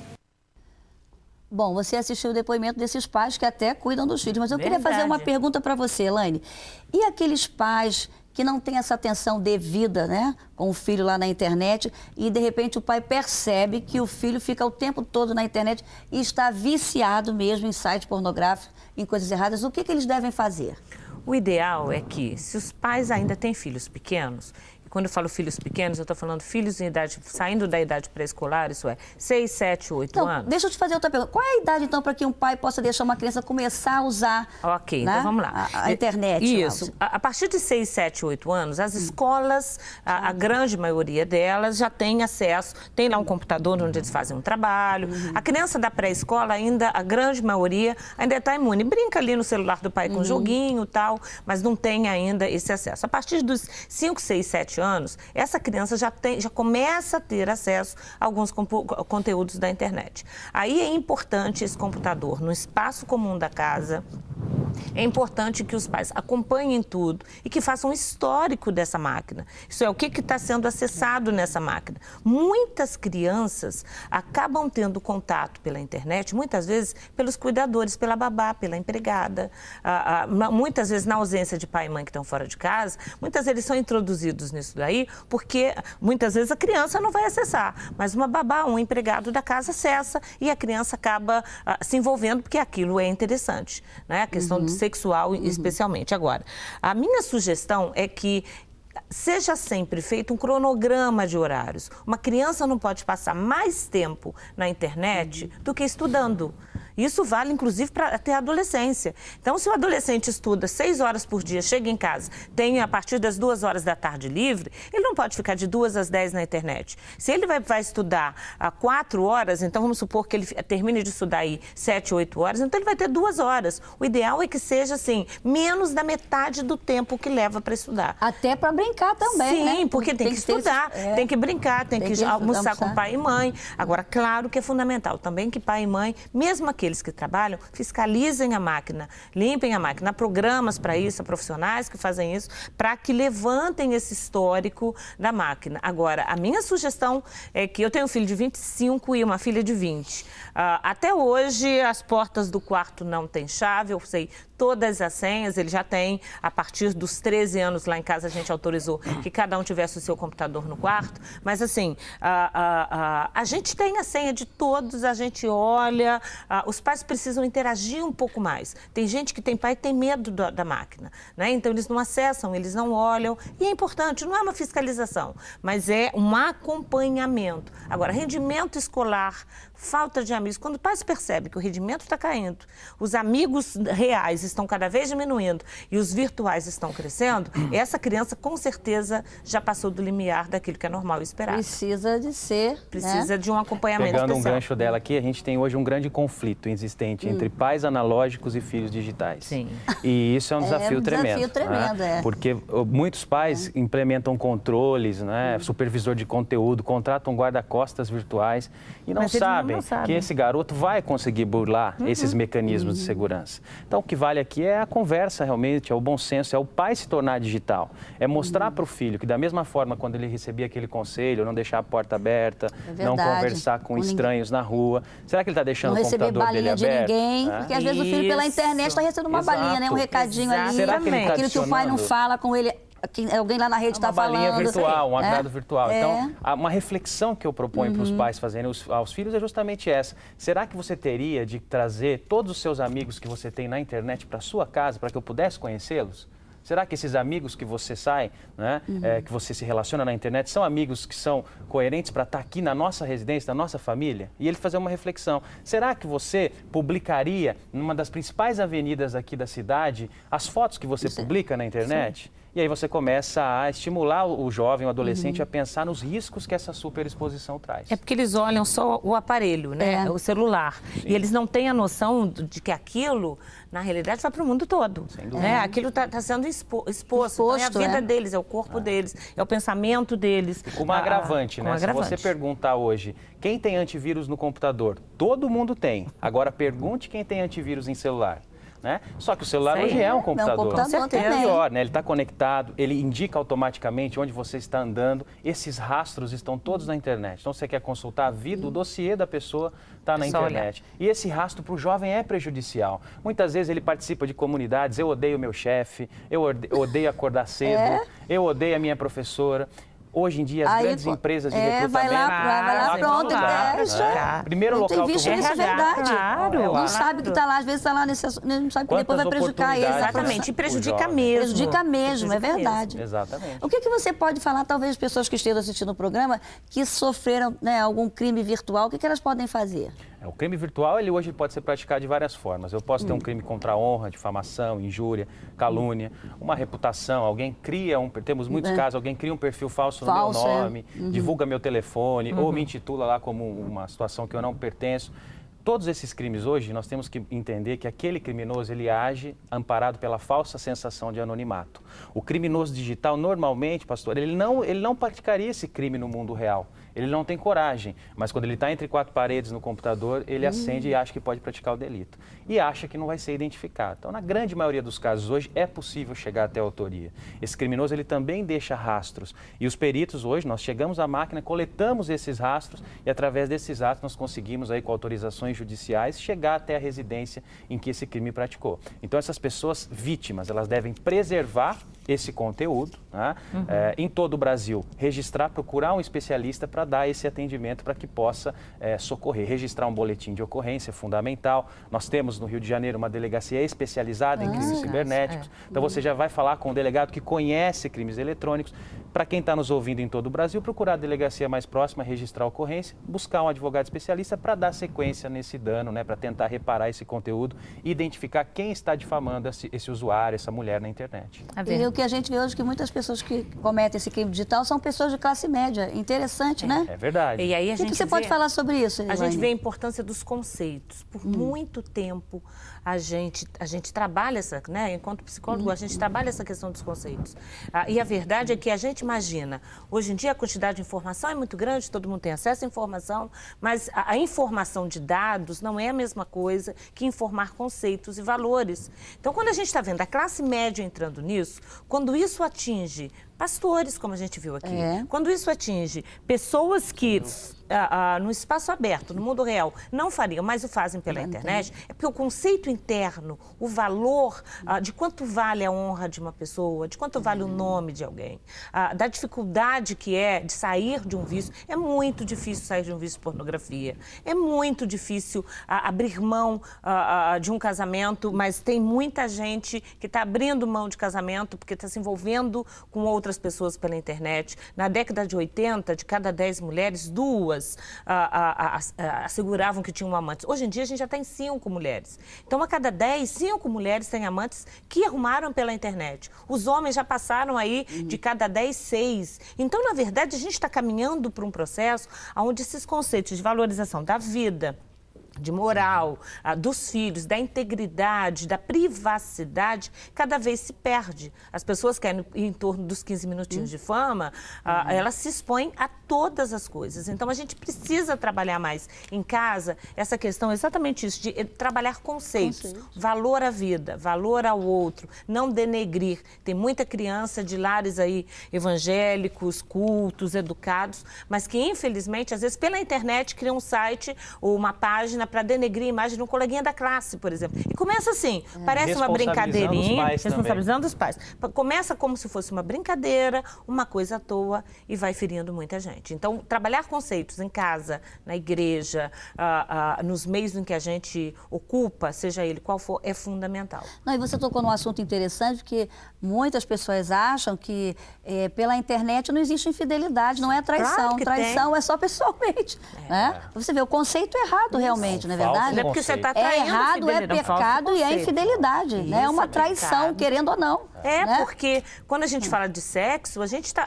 Bom, você assistiu o depoimento desses pais que até cuidam dos filhos, mas eu queria fazer uma pergunta para você, Elaine. E aqueles pais que não têm essa atenção devida, né, com o filho lá na internet, e de repente o pai percebe que o filho fica o tempo todo na internet e está viciado mesmo em site pornográfico, em coisas erradas, o que eles devem fazer? O ideal é que, se os pais ainda têm filhos pequenos, quando eu falo filhos pequenos, eu estou falando filhos em idade, saindo da idade pré-escolar, isso é, 6, 7, 8 anos. Deixa eu te fazer outra pergunta. Qual é a idade, então, para que um pai possa deixar uma criança começar a usar Ok, né, então vamos lá. a internet? Isso. A partir de 6, 7, 8 anos, as escolas, a grande maioria delas, já tem acesso, tem lá um computador onde eles fazem um trabalho. A criança da pré-escola ainda, a grande maioria, ainda está imune. Brinca ali no celular do pai com joguinho e tal, mas não tem ainda esse acesso. A partir dos 5, 6, 7 anos, essa criança já começa a ter acesso a alguns conteúdos da internet. Aí é importante esse computador no espaço comum da casa. É importante que os pais acompanhem tudo e que façam um histórico dessa máquina. Isso é, o que está sendo acessado nessa máquina. Muitas crianças acabam tendo contato pela internet, muitas vezes pelos cuidadores, pela babá, pela empregada. Muitas vezes, na ausência de pai e mãe que estão fora de casa, muitas vezes eles são introduzidos nisso daí, porque muitas vezes a criança não vai acessar, mas uma babá, um empregado da casa acessa e a criança acaba se envolvendo porque aquilo é interessante, né? A questão sexual especialmente. Agora, a minha sugestão é que seja sempre feito um cronograma de horários. Uma criança não pode passar mais tempo na internet do que estudando. Isso vale, inclusive, para até a adolescência. Então, se o adolescente estuda 6 horas por dia, chega em casa, tem a partir das 2 horas da tarde livre, ele não pode ficar de 2 às 10 na internet. Se ele vai estudar 4 horas, então vamos supor que ele termine de estudar aí 7, 8 horas, então ele vai ter 2 horas. O ideal é que seja, assim, menos da metade do tempo que leva para estudar. Até para brincar também, né? Sim, porque tem que estudar, tem que brincar, tem que almoçar com pai e mãe. Agora, claro que é fundamental também que pai e mãe, mesmo aqueles que trabalham, fiscalizem a máquina, limpem a máquina. Há programas para isso, há profissionais que fazem isso, para que levantem esse histórico da máquina. Agora, a minha sugestão é que eu tenho um filho de 25 e uma filha de 20. Até hoje, as portas do quarto não têm chave, eu sei todas as senhas, ele já tem, a partir dos 13 anos lá em casa a gente autorizou que cada um tivesse o seu computador no quarto, mas assim, a gente tem a senha de todos, a gente olha, os pais precisam interagir um pouco mais. Tem gente que tem pai que tem medo da máquina, né? Então eles não acessam, eles não olham, e é importante, não é uma fiscalização, mas é um acompanhamento. Agora, rendimento escolar, falta de amigos, quando o pai percebe que o rendimento está caindo, os amigos reais estão cada vez diminuindo e os virtuais estão crescendo, essa criança com certeza já passou do limiar daquilo que é normal e esperado. Precisa de ser, Precisa de um acompanhamento Pegando especial. um gancho dela aqui, a gente tem hoje um grande conflito existente entre pais analógicos e filhos digitais. Sim. E isso é um desafio tremendo. Né? Porque muitos pais implementam controles, né? Supervisor de conteúdo, contratam guarda-costas virtuais e não sabem que esse garoto vai conseguir burlar esses mecanismos de segurança. Então, o que vale aqui é a conversa realmente, é o bom senso, é o pai se tornar digital. É mostrar para o filho que da mesma forma quando ele recebia aquele conselho, não deixar a porta aberta, não conversar com estranhos na rua. Será que ele está deixando o computador dele aberto? Não receber balinha de ninguém, porque às vezes o filho pela internet está recebendo uma balinha, né? Um recadinho ali. Será que ele tá aquilo que o pai não fala com ele, alguém lá na rede está falando. Uma balinha virtual, um agrado virtual. Então, uma reflexão que eu proponho para os pais fazerem aos filhos é justamente essa. Será que você teria de trazer todos os seus amigos que você tem na internet para sua casa, para que eu pudesse conhecê-los? Será que esses amigos que você sai, né, que você se relaciona na internet, são amigos que são coerentes para estar aqui na nossa residência, na nossa família? E ele fazer uma reflexão. Será que você publicaria, numa das principais avenidas aqui da cidade, as fotos que você publica na internet? Sim. E aí você começa a estimular o jovem, o adolescente, a pensar nos riscos que essa superexposição traz. É porque eles olham só o aparelho, né? O celular. Sim. E eles não têm a noção de que aquilo, na realidade, vai para o mundo todo. Sem dúvida. Né? Aquilo está sendo exposto. Então, é a vida deles, é o corpo deles, é o pensamento deles. E com uma agravante, né? Se você perguntar hoje, quem tem antivírus no computador? Todo mundo tem. Agora, pergunte quem tem antivírus em celular. né? Só que o celular hoje é um computador. É um computador também. Pior, né? Ele está conectado, ele indica automaticamente onde você está andando. Esses rastros estão todos na internet. Então, você quer consultar a vida, o dossiê da pessoa está na internet. E esse rastro para o jovem é prejudicial. Muitas vezes ele participa de comunidades, eu odeio meu chefe, eu odeio acordar cedo, eu odeio a minha professora. Hoje em dia, as grandes empresas de recrutamento... Vai lá, pronto, deixa. Primeiro local tem visto isso, é verdade. Claro. Não sabe que está lá, às vezes está lá, não sabe que depois vai prejudicar ele. Exatamente, e prejudica mesmo. Prejudica mesmo, é verdade. Exatamente. O que você pode falar, talvez, as pessoas que estejam assistindo o programa, que sofreram, né, algum crime virtual, o que elas podem fazer? O crime virtual, ele hoje pode ser praticado de várias formas. Eu posso ter um crime contra a honra, difamação, injúria, calúnia, uma reputação. Alguém cria temos muitos casos, alguém cria um perfil falso no meu nome, divulga meu telefone, ou me intitula lá como uma situação que eu não pertenço. Todos esses crimes hoje, nós temos que entender que aquele criminoso, ele age amparado pela falsa sensação de anonimato. O criminoso digital, normalmente, pastor, ele não praticaria esse crime no mundo real. Ele não tem coragem, mas quando ele está entre quatro paredes no computador, ele acende e acha que pode praticar o delito. E acha que não vai ser identificado. Então, na grande maioria dos casos hoje, é possível chegar até a autoria. Esse criminoso, ele também deixa rastros. E os peritos hoje, nós chegamos à máquina, coletamos esses rastros e através desses rastros nós conseguimos aí com autorizações judiciais chegar até a residência em que esse crime praticou. Então, essas pessoas vítimas, elas devem preservar esse conteúdo, né? Em todo o Brasil, registrar, procurar um especialista para dar esse atendimento para que possa socorrer. Registrar um boletim de ocorrência é fundamental. Nós temos no Rio de Janeiro uma delegacia especializada em crimes cibernéticos. Então você já vai falar com um delegado que conhece crimes eletrônicos. Para quem está nos ouvindo em todo o Brasil, procurar a delegacia mais próxima, registrar a ocorrência, buscar um advogado especialista para dar sequência nesse dano, né? Para tentar reparar esse conteúdo e identificar quem está difamando esse usuário, essa mulher na internet. E o que a gente vê hoje é que muitas pessoas que cometem esse crime digital são pessoas de classe média. Interessante, né? É verdade. E aí a gente o que você pode falar sobre isso, Elaine? A gente vê a importância dos conceitos. Por muito tempo, a gente trabalha né? Enquanto psicólogo, a gente trabalha essa questão dos conceitos. E a verdade é que a gente imagina, hoje em dia a quantidade de informação é muito grande, todo mundo tem acesso à informação, mas a informação de dados não é a mesma coisa que informar conceitos e valores. Então, quando a gente está vendo a classe média entrando nisso, quando isso atinge pastores, como a gente viu aqui, quando isso atinge pessoas que no espaço aberto, no mundo real, não fariam, mas o fazem pela internet, é porque o conceito interno, o valor de quanto vale a honra de uma pessoa, de quanto vale o nome de alguém, da dificuldade que é de sair de um vício. É muito difícil sair de um vício de pornografia, é muito difícil abrir mão de um casamento, mas tem muita gente que está abrindo mão de casamento porque está se envolvendo com outras pessoas pela internet. Na década de 80, de cada 10 mulheres, 2 asseguravam que tinham amantes. Hoje em dia, a gente já está em 5 mulheres. Então, a cada 10, 5 mulheres têm amantes que arrumaram pela internet. Os homens já passaram aí de cada 10, 6. Então, na verdade, a gente está caminhando para um processo onde esses conceitos de valorização da vida, de moral, dos filhos, da integridade, da privacidade, cada vez se perde. As pessoas querem, em torno dos 15 minutinhos de fama, elas se expõem a todas as coisas. Então, a gente precisa trabalhar mais em casa essa questão, exatamente isso, de trabalhar conceitos. Valor à vida, valor ao outro, não denegrir. Tem muita criança de lares aí evangélicos, cultos, educados, mas que, infelizmente, às vezes, pela internet, cria um site ou uma página para denegrir a imagem de um coleguinha da classe, por exemplo. E começa assim, parece uma brincadeirinha, responsabilizando os pais. Começa como se fosse uma brincadeira, uma coisa à toa e vai ferindo muita gente. Então, trabalhar conceitos em casa, na igreja, nos meios em que a gente ocupa, seja ele qual for, é fundamental. Não, e você tocou num assunto interessante, porque muitas pessoas acham que pela internet não existe infidelidade, não é traição. Claro que traição tem. é só pessoalmente. Né? Você vê, o conceito é errado realmente, não é verdade? É porque você está traindo, errado, é pecado e é infidelidade. Né? É uma traição, querendo ou não. né? Porque quando a gente fala de sexo, a gente tá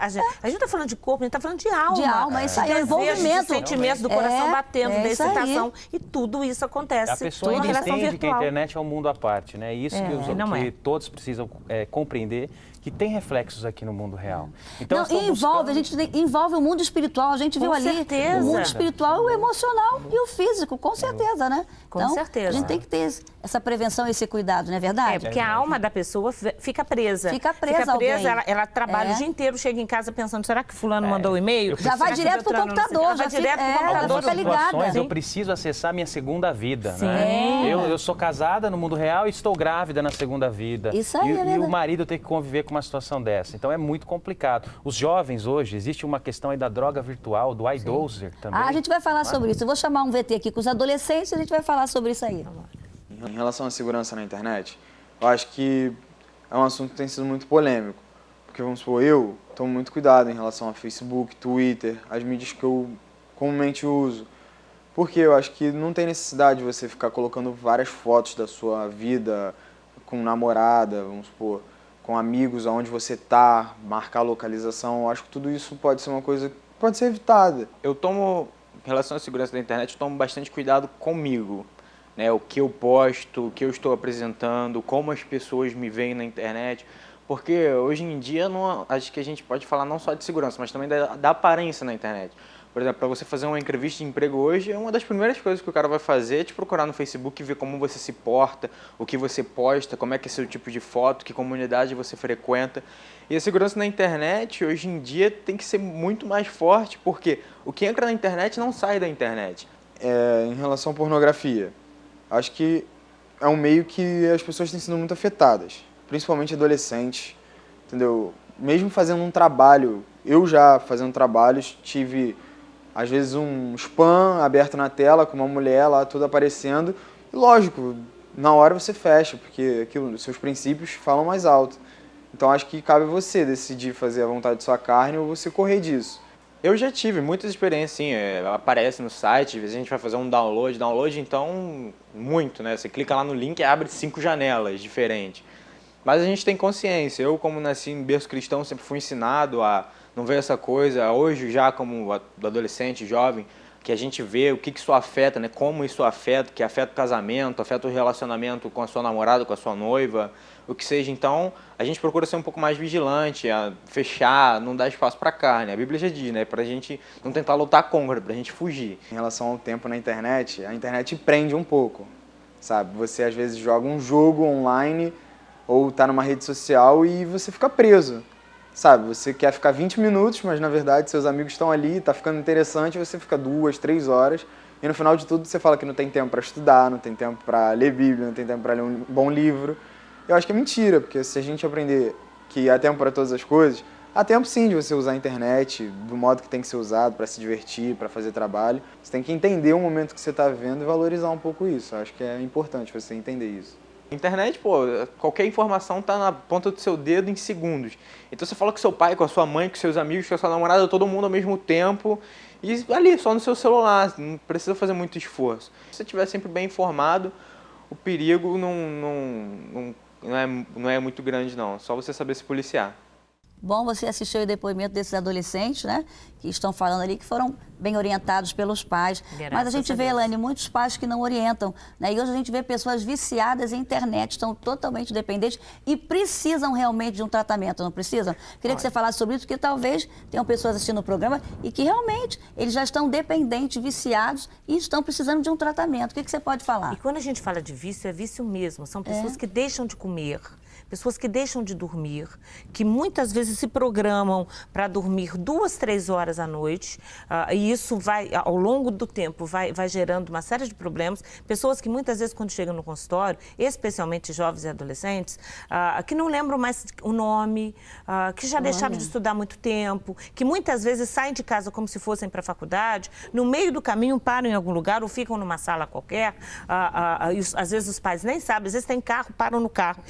falando de corpo, a gente tá falando de alma. De alma, isso aí, é envolvimento. De sentimentos do coração batendo, da excitação. E tudo isso acontece. A pessoa numa relação entende virtual. que a internet é um mundo à parte, né? Isso que todos precisam compreender, que tem reflexos aqui no mundo real. Então, a gente envolve o mundo espiritual, a gente viu ali certeza. O mundo espiritual, o emocional e o físico, com certeza, né? Com certeza. A gente tem que ter essa prevenção, esse cuidado, não é verdade? Porque a alma da pessoa fica presa. Fica presa, ela trabalha o dia inteiro, chega em casa pensando, será que fulano mandou um e-mail? Já vai direto pro computador. Já vai direto pro computador. Fica ligada. Eu preciso acessar minha segunda vida, Sim. né? Eu sou casada no mundo real e estou grávida na segunda vida. Isso aí, e o marido tem que conviver com uma situação dessa. Então é muito complicado. Os jovens hoje, existe uma questão aí da droga virtual, do iDozer também. A gente vai falar sobre isso. Eu vou chamar um VT aqui com os adolescentes e a gente vai falar sobre isso aí. Em relação à segurança na internet, eu acho que é um assunto que tem sido muito polêmico. Porque, vamos supor, eu tomo muito cuidado em relação a Facebook, Twitter, as mídias que eu comumente uso. Porque eu acho que não tem necessidade de você ficar colocando várias fotos da sua vida com namorada, vamos supor, com amigos, aonde você tá, marcar a localização. Eu acho que tudo isso pode ser uma coisa que pode ser evitada. Eu tomo, em relação à segurança da internet, eu tomo bastante cuidado comigo. Né, o que eu posto, o que eu estou apresentando, como as pessoas me veem na internet. Porque hoje em dia, acho que a gente pode falar não só de segurança, mas também da aparência na internet. Por exemplo, para você fazer uma entrevista de emprego hoje, uma das primeiras coisas que o cara vai fazer é te procurar no Facebook e ver como você se porta, o que você posta, como é que é seu tipo de foto, que comunidade você frequenta. E a segurança na internet, hoje em dia, tem que ser muito mais forte, porque o que entra na internet não sai da internet. Em relação à pornografia, acho que é um meio que as pessoas têm sido muito afetadas, principalmente adolescentes, entendeu? Mesmo fazendo um trabalho, eu já fazendo trabalhos, tive às vezes um spam aberto na tela com uma mulher lá, tudo aparecendo, e lógico, na hora você fecha, porque aquilo, seus princípios falam mais alto. Então acho que cabe você decidir fazer a vontade de sua carne ou você correr disso. Eu já tive muitas experiências, sim, aparece no site, às vezes a gente vai fazer um download então, muito, né? Você clica lá no link e abre 5 janelas diferentes. Mas a gente tem consciência, eu como nasci em berço cristão sempre fui ensinado a não ver essa coisa, hoje já como adolescente, jovem, que a gente vê o que isso afeta, né? Como isso afeta, que afeta o casamento, afeta o relacionamento com a sua namorada, com a sua noiva, o que seja. Então, a gente procura ser um pouco mais vigilante, a fechar, não dar espaço para carne. A Bíblia já diz, né? Pra gente não tentar lutar contra, pra gente fugir. Em relação ao tempo na internet, a internet prende um pouco, sabe? Você às vezes joga um jogo online ou tá numa rede social e você fica preso, sabe? Você quer ficar 20 minutos, mas na verdade seus amigos estão ali, tá ficando interessante, você fica 2, 3 horas e no final de tudo você fala que não tem tempo para estudar, não tem tempo para ler Bíblia, não tem tempo para ler um bom livro. Eu acho que é mentira, porque se a gente aprender que há tempo para todas as coisas, há tempo sim de você usar a internet do modo que tem que ser usado para se divertir, para fazer trabalho. Você tem que entender o momento que você está vivendo e valorizar um pouco isso. Eu acho que é importante você entender isso. Internet, qualquer informação tá na ponta do seu dedo em segundos. Então você fala com seu pai, com a sua mãe, com seus amigos, com a sua namorada, todo mundo ao mesmo tempo. E ali, só no seu celular, não precisa fazer muito esforço. Se você estiver sempre bem informado, o perigo não é muito grande não, só você saber se policiar. Bom, você assistiu o depoimento desses adolescentes, né? Que estão falando ali que foram bem orientados pelos pais. Mas a gente vê, Elaine, muitos pais que não orientam, né? E hoje a gente vê pessoas viciadas em internet, estão totalmente dependentes e precisam realmente de um tratamento, não precisam? Queria que você falasse sobre isso, porque talvez tenham pessoas assistindo o programa e que realmente eles já estão dependentes, viciados e estão precisando de um tratamento. O que você pode falar? E quando a gente fala de vício, é vício mesmo. São pessoas que deixam de comer, pessoas que deixam de dormir, que muitas vezes se programam para dormir 2, 3 horas à noite, e isso vai, ao longo do tempo, vai gerando uma série de problemas. Pessoas que muitas vezes, quando chegam no consultório, especialmente jovens e adolescentes, que não lembram mais o nome, que já deixaram de estudar há muito tempo, que muitas vezes saem de casa como se fossem para a faculdade, no meio do caminho param em algum lugar ou ficam numa sala qualquer, às vezes os pais nem sabem, às vezes tem carro, param no carro.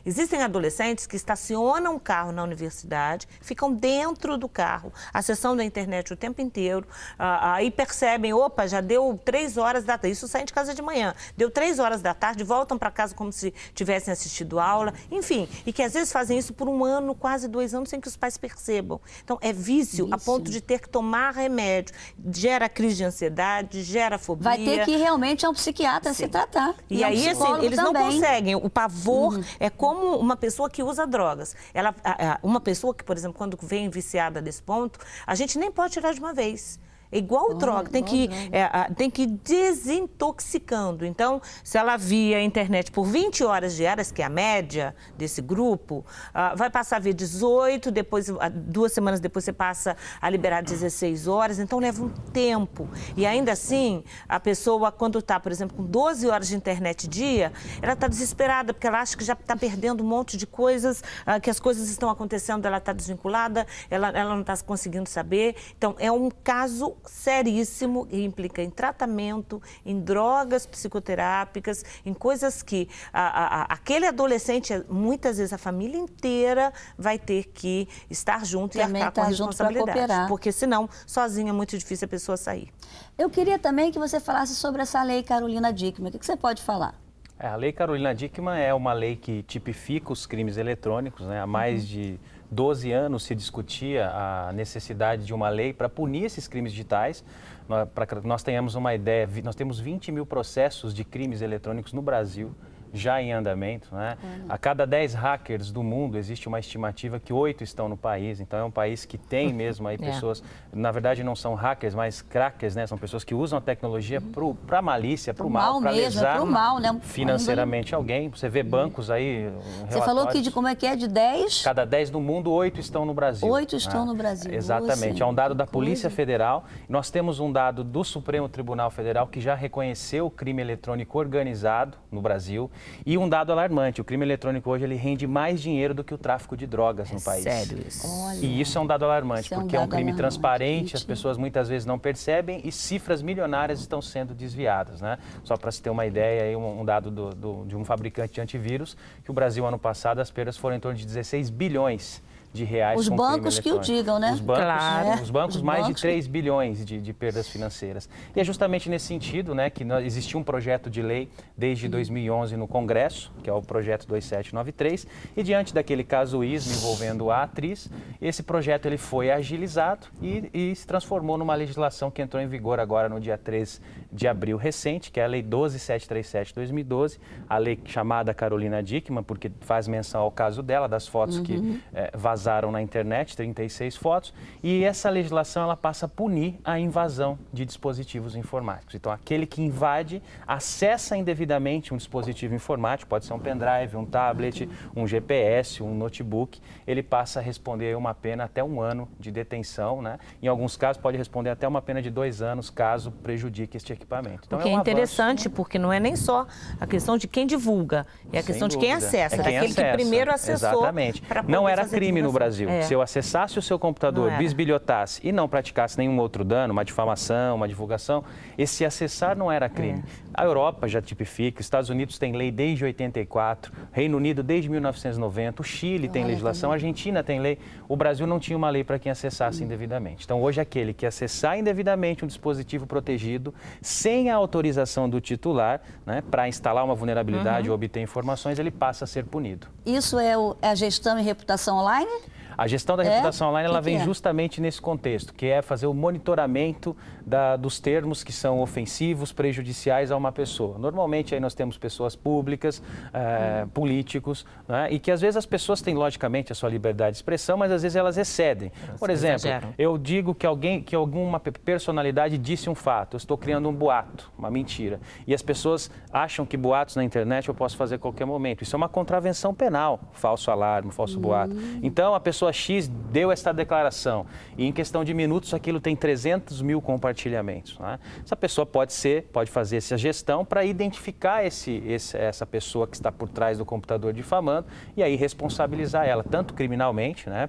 existem adolescentes que estacionam o carro na universidade, ficam dentro do carro, acessando a internet o tempo inteiro, aí percebem, opa, já deu 3 horas da tarde, isso sai de casa de manhã, deu 3 horas da tarde, voltam para casa como se tivessem assistido aula, enfim, e que às vezes fazem isso por 1 ano, quase 2 anos, sem que os pais percebam. Então, é vício a ponto de ter que tomar remédio, gera crise de ansiedade, gera fobia. Vai ter que ir realmente a um psiquiatra se tratar. E aí, assim, eles não conseguem. O pavor é como uma pessoa que usa drogas. Uma pessoa que, por exemplo, quando vem viciada desse ponto, a gente nem pode tirar de uma vez. É igual droga, tem que ir desintoxicando. Então, se ela via a internet por 20 horas diárias, que é a média desse grupo, vai passar a ver 18, depois, 2 semanas depois você passa a liberar 16 horas, então leva um tempo. E ainda assim, a pessoa, quando está, por exemplo, com 12 horas de internet dia, ela está desesperada, porque ela acha que já está perdendo um monte de coisas, que as coisas estão acontecendo, ela está desvinculada, ela não está conseguindo saber. Então, é um caso seríssimo e implica em tratamento, em drogas psicoterápicas, em coisas que aquele adolescente, muitas vezes a família inteira vai ter que estar junto também e arcar com a responsabilidade. Porque senão, sozinha é muito difícil a pessoa sair. Eu queria também que você falasse sobre essa lei Carolina Dickmann. O que você pode falar? A lei Carolina Dickmann é uma lei que tipifica os crimes eletrônicos, né? Há mais de 12 anos se discutia a necessidade de uma lei para punir esses crimes digitais. Para que nós tenhamos uma ideia, nós temos 20 mil processos de crimes eletrônicos no Brasil, já em andamento, né? A cada 10 hackers do mundo existe uma estimativa que 8 estão no país. Então é um país que tem mesmo aí pessoas, na verdade não são hackers, mas crackers, né? São pessoas que usam a tecnologia para malícia, para o mal, para lesar né? financeiramente alguém. Você vê bancos aí, Você falou que como é que é de 10? Cada 10 no mundo, 8 estão no Brasil. 8 estão no Brasil. Exatamente. É um dado da Polícia Federal. Nós temos um dado do Supremo Tribunal Federal que já reconheceu o crime eletrônico organizado no Brasil. E um dado alarmante, o crime eletrônico hoje ele rende mais dinheiro do que o tráfico de drogas no país. Sério isso? E isso é um dado alarmante, porque é um crime transparente, as pessoas muitas vezes não percebem e cifras milionárias estão sendo desviadas, né? Só para se ter uma ideia, aí, um dado de um fabricante de antivírus, que o Brasil, ano passado, as perdas foram em torno de 16 bilhões de reais. Os bancos que o digam, né? Os bancos mais de 3 bilhões de perdas financeiras. E é justamente nesse sentido, né, que existiu um projeto de lei desde 2011 no Congresso, que é o projeto 2793, e diante daquele casuísmo envolvendo a atriz, esse projeto ele foi agilizado e se transformou numa legislação que entrou em vigor agora no dia 3 de abril recente, que é a Lei 12737/2012, a lei chamada Carolina Dickmann, porque faz menção ao caso dela, das fotos que vazaram na internet, 36 fotos, e essa legislação ela passa a punir a invasão de dispositivos informáticos. Então, aquele que invade, acessa indevidamente um dispositivo informático, pode ser um pendrive, um tablet, um GPS, um notebook, ele passa a responder uma pena até 1 ano de detenção, né? Em alguns casos, pode responder até uma pena de 2 anos, caso prejudique este equipamento. Então, porque é interessante, porque não é nem só a questão de quem divulga, é a questão de quem acessa, daquele que primeiro acessou. Exatamente. Não era crime no Brasil. Se eu acessasse o seu computador, bisbilhotasse e não praticasse nenhum outro dano, uma difamação, uma divulgação, esse acessar não era crime. A Europa já tipifica, os Estados Unidos tem lei desde 84, Reino Unido desde 1990, o Chile tem legislação, a Argentina tem lei, o Brasil não tinha uma lei para quem acessasse indevidamente. Então, hoje, aquele que acessar indevidamente um dispositivo protegido, sem a autorização do titular, né, para instalar uma vulnerabilidade ou obter informações, ele passa a ser punido. Isso é a gestão e reputação online? A gestão da reputação online ela vem justamente nesse contexto, que é fazer o monitoramento dos termos que são ofensivos, prejudiciais a uma pessoa. Normalmente aí nós temos pessoas públicas, políticos, né? E que às vezes as pessoas têm logicamente a sua liberdade de expressão, mas às vezes elas excedem. Por exemplo, eu digo que alguma personalidade disse um fato, eu estou criando um boato, uma mentira. E as pessoas acham que boatos na internet eu posso fazer a qualquer momento. Isso é uma contravenção penal, falso alarme, falso boato. Então a pessoa pessoa X deu esta declaração e em questão de minutos aquilo tem 300 mil compartilhamentos, né? Essa pessoa pode fazer essa gestão para identificar essa pessoa que está por trás do computador difamando e aí responsabilizar ela, tanto criminalmente, né,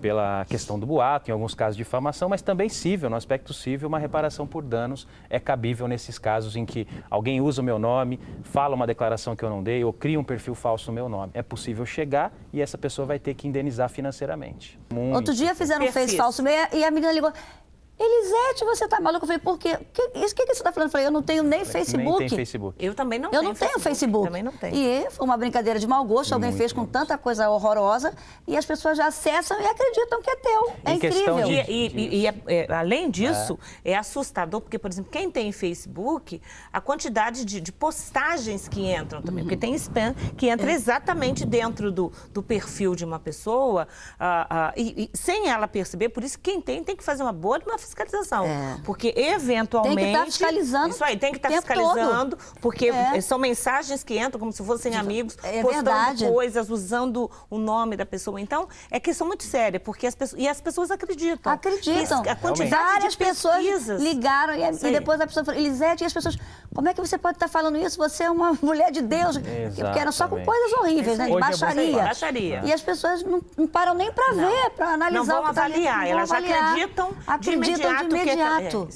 pela questão do boato, em alguns casos de difamação, mas também civil, no aspecto civil, uma reparação por danos é cabível nesses casos em que alguém usa o meu nome, fala uma declaração que eu não dei ou cria um perfil falso no meu nome. É possível chegar e essa pessoa vai ter que indenizar financeiramente. Outro dia fizeram um Face falso e a menina ligou: Elisete, você tá maluca? Eu falei, por quê? O que você tá falando? Eu falei, eu não tenho nem Facebook. Nem tem Facebook. Eu também não tenho. Eu não tenho Facebook. Também não tenho. E foi uma brincadeira de mau gosto, alguém fez com tanta coisa horrorosa e as pessoas já acessam e acreditam que é teu. É incrível. Além disso, é assustador, porque, por exemplo, quem tem Facebook, a quantidade de postagens que entram também, porque tem spam que entra exatamente dentro do perfil de uma pessoa e sem ela perceber, por isso quem tem que fazer uma boa fiscalização, porque eventualmente... Tem que estar fiscalizando. Isso aí, tem que estar fiscalizando, porque são mensagens que entram como se fossem amigos, postando coisas, usando o nome da pessoa. Então, é questão muito séria, porque as pessoas acreditam. Acreditam. A quantidade várias de pesquisas... pessoas ligaram e depois a pessoa falou, Elisete, e as pessoas, como é que você pode estar falando isso? Você é uma mulher de Deus. Porque era só com coisas horríveis, né? De baixaria. E as pessoas não param nem para ver, para analisar. Não vão avaliar, elas já acreditam de imediato.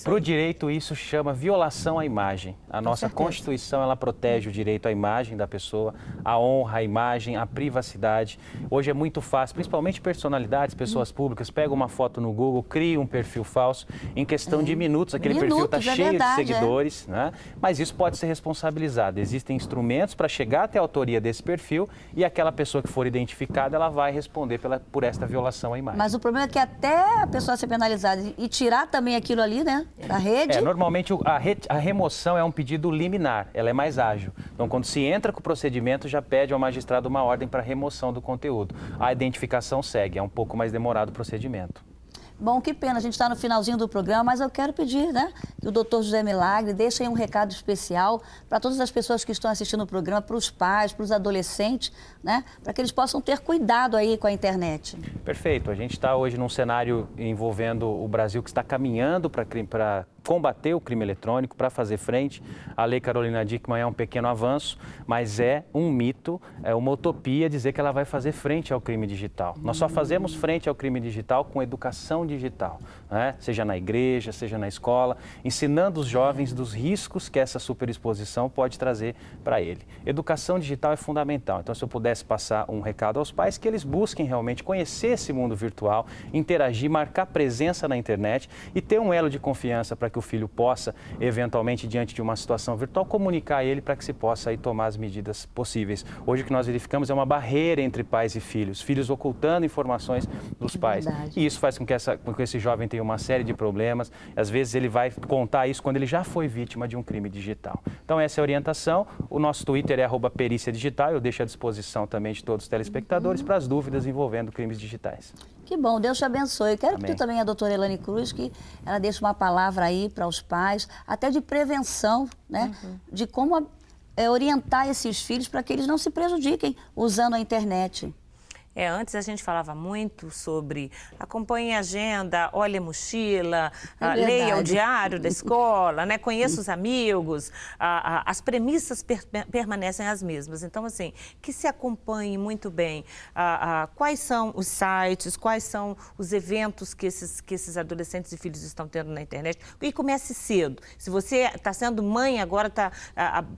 Para o direito, isso chama violação à imagem. A nossa Constituição, ela protege o direito à imagem da pessoa, a honra, a imagem, a privacidade. Hoje é muito fácil, principalmente personalidades, pessoas públicas, pegam uma foto no Google, criam um perfil falso, em questão de minutos, aquele perfil está cheio de seguidores, né? Mas isso pode ser responsabilizado. Existem instrumentos para chegar até a autoria desse perfil e aquela pessoa que for identificada, ela vai responder por esta violação à imagem. Mas o problema é que até a pessoa ser penalizada e tirar também aquilo ali, né, da rede... Normalmente a remoção é um pedido liminar, ela é mais ágil. Então, quando se entra com o procedimento, já pede ao magistrado uma ordem para remoção do conteúdo. A identificação segue, é um pouco mais demorado o procedimento. Bom, que pena, a gente está no finalzinho do programa, mas eu quero pedir, né, que o doutor José Milagre deixe aí um recado especial para todas as pessoas que estão assistindo o programa, para os pais, para os adolescentes, né, para que eles possam ter cuidado aí com a internet. Perfeito, a gente está hoje num cenário envolvendo o Brasil que está caminhando para combater o crime eletrônico, para fazer frente. A Lei Carolina Dickmann é um pequeno avanço, mas é um mito, é uma utopia dizer que ela vai fazer frente ao crime digital. Nós só fazemos frente ao crime digital com educação digital, né? Seja na igreja, seja na escola, ensinando os jovens dos riscos que essa superexposição pode trazer para ele. Educação digital é fundamental, então se eu pudesse passar um recado aos pais, que eles busquem realmente conhecer esse mundo virtual, interagir, marcar presença na internet e ter um elo de confiança para que o filho possa, eventualmente, diante de uma situação virtual, comunicar a ele para que se possa aí tomar as medidas possíveis. Hoje o que nós verificamos é uma barreira entre pais e filhos ocultando informações dos pais. E isso faz com que esse jovem tenha uma série de problemas. Às vezes ele vai contar isso quando ele já foi vítima de um crime digital. Então essa é a orientação. O nosso Twitter é @perícia-digital. Eu deixo à disposição também de todos os telespectadores para as dúvidas envolvendo crimes digitais. Que bom, Deus te abençoe. Eu quero pedir também a doutora Elane Cruz que ela deixe uma palavra aí para os pais, até de prevenção, né? De como orientar esses filhos para que eles não se prejudiquem usando a internet. Antes a gente falava muito sobre acompanhe a agenda, olhe a mochila, leia o diário da escola, né? Conheça os amigos, as premissas permanecem as mesmas. Então, assim, que se acompanhe muito bem quais são os sites, quais são os eventos que esses adolescentes e filhos estão tendo na internet e comece cedo. Se você está sendo mãe, agora está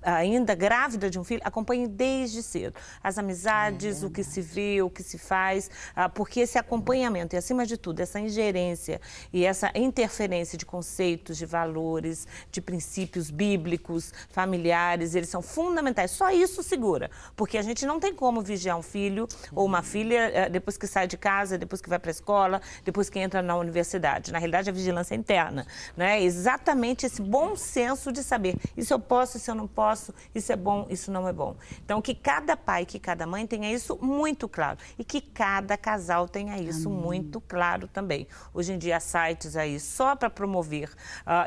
ainda grávida de um filho, acompanhe desde cedo. As amizades, o que se vê, o que se faz, porque esse acompanhamento e, acima de tudo, essa ingerência e essa interferência de conceitos, de valores, de princípios bíblicos, familiares, eles são fundamentais. Só isso segura, porque a gente não tem como vigiar um filho ou uma filha depois que sai de casa, depois que vai para a escola, depois que entra na universidade. Na realidade, a vigilância é interna, né? Exatamente esse bom senso de saber isso eu posso, isso eu não posso, isso é bom, isso não é bom. Então, que cada pai, que cada mãe tenha isso muito claro. e que cada casal tenha isso muito claro também. Hoje em dia há sites aí só para promover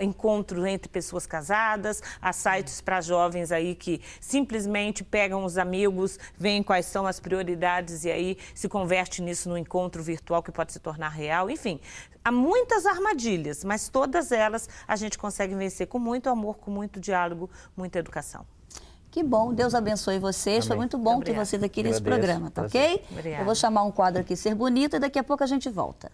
encontros entre pessoas casadas, há sites para jovens aí que simplesmente pegam os amigos, veem quais são as prioridades e aí se converte nisso num encontro virtual que pode se tornar real, enfim. Há muitas armadilhas, mas todas elas a gente consegue vencer com muito amor, com muito diálogo, muita educação. Que bom, Deus abençoe vocês. Amém. Foi muito bom ter Obrigada. vocês aqui nesse programa, tá ok? Obrigada. Eu vou chamar um quadro aqui, Ser Bonita, e daqui a pouco a gente volta.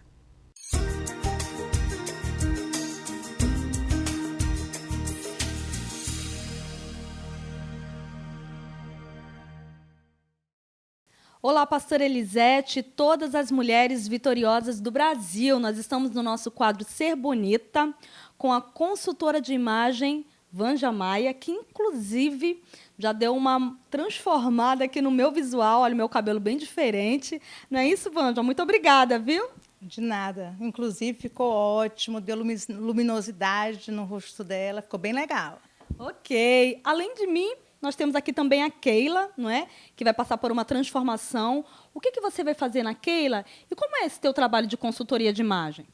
Olá, pastora Elisete, todas as mulheres vitoriosas do Brasil. Nós estamos no nosso quadro Ser Bonita, com a consultora de imagem, Vanja Maia, que inclusive já deu uma transformada aqui no meu visual. Olha, o meu cabelo bem diferente. Não é isso, Vanja? Muito obrigada, viu? De nada. Inclusive, ficou ótimo, deu luminosidade no rosto dela, ficou bem legal. Ok. Além de mim, nós temos aqui também a Keila, não é? Que vai passar por uma transformação. O que você vai fazer na Keila? E como é esse teu trabalho de consultoria de imagem?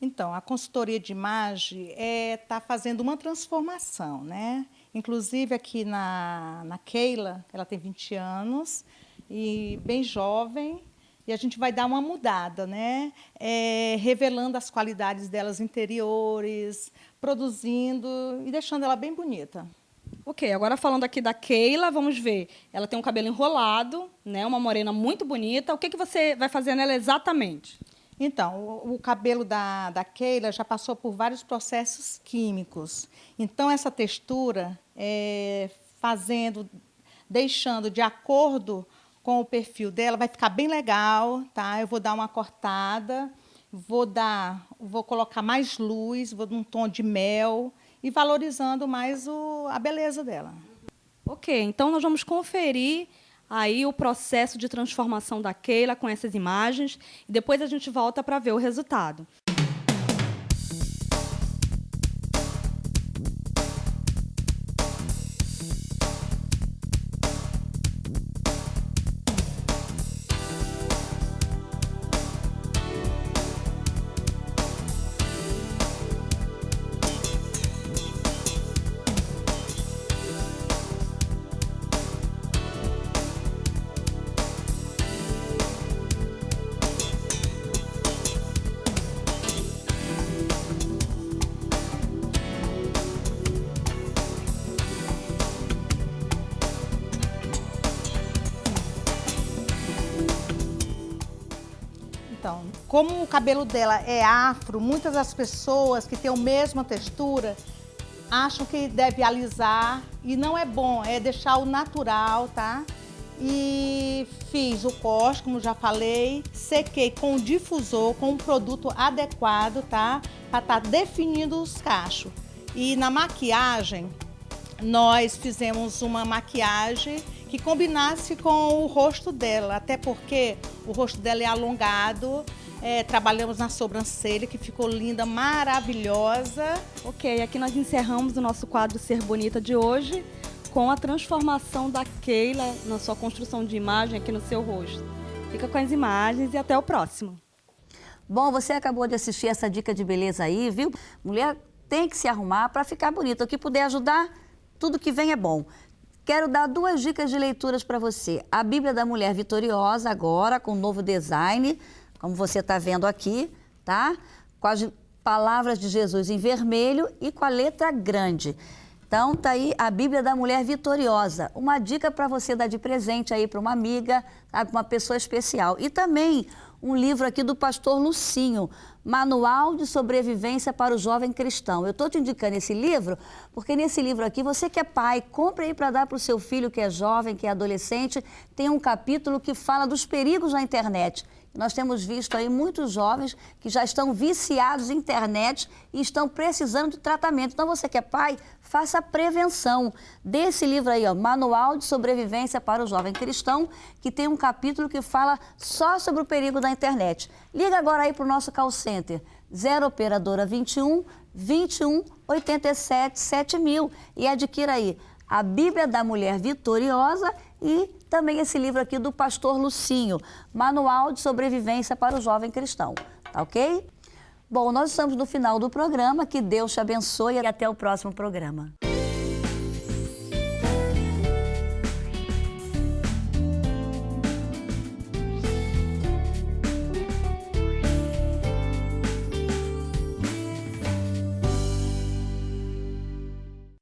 Então, a consultoria de imagem está fazendo uma transformação, né? Inclusive, aqui na Keila, ela tem 20 anos, e bem jovem, e a gente vai dar uma mudada, né? Revelando as qualidades delas interiores, produzindo e deixando ela bem bonita. Ok, agora falando aqui da Keila, vamos ver. Ela tem um cabelo enrolado, né? Uma morena muito bonita. O que você vai fazer nela exatamente? Então, o cabelo da Keila já passou por vários processos químicos. Então, essa textura, deixando de acordo com o perfil dela, vai ficar bem legal, tá? Eu vou dar uma cortada, vou colocar mais luz, vou dar um tom de mel e valorizando mais a beleza dela. Ok, então nós vamos conferir aí o processo de transformação da Keila com essas imagens e depois a gente volta para ver o resultado. Então, como o cabelo dela é afro, muitas das pessoas que têm a mesma textura acham que deve alisar e não é bom, é deixar o natural, tá? E fiz o corte, como já falei, sequei com o difusor, com um produto adequado, tá? Para estar definindo os cachos. E na maquiagem, nós fizemos uma maquiagem que combinasse com o rosto dela, até porque o rosto dela é alongado, trabalhamos na sobrancelha, que ficou linda, maravilhosa. Ok, aqui nós encerramos o nosso quadro Ser Bonita de hoje com a transformação da Keila na sua construção de imagem aqui no seu rosto. Fica com as imagens e até o próximo. Bom, você acabou de assistir essa dica de beleza aí, viu? Mulher tem que se arrumar para ficar bonita. O que puder ajudar, tudo que vem é bom. Quero dar 2 dicas de leituras para você. A Bíblia da Mulher Vitoriosa, agora, com novo design, como você está vendo aqui, tá? Com as palavras de Jesus em vermelho e com a letra grande. Então, tá aí a Bíblia da Mulher Vitoriosa. Uma dica para você dar de presente aí para uma amiga, para uma pessoa especial. E também um livro aqui do pastor Lucinho, Manual de Sobrevivência para o Jovem Cristão. Eu estou te indicando esse livro, porque nesse livro aqui, você que é pai, compre aí para dar para o seu filho que é jovem, que é adolescente. Tem um capítulo que fala dos perigos na internet. Nós temos visto aí muitos jovens que já estão viciados em internet e estão precisando de tratamento. Então, você que é pai, faça a prevenção desse livro aí, ó, Manual de Sobrevivência para o Jovem Cristão, que tem um capítulo que fala só sobre o perigo da internet. Liga agora aí para o nosso call center, 0 operadora 21 21 87 7000 e adquira aí A Bíblia da Mulher Vitoriosa e também esse livro aqui do pastor Lucinho, Manual de Sobrevivência para o Jovem Cristão, tá ok? Bom, nós estamos no final do programa, que Deus te abençoe e até o próximo programa.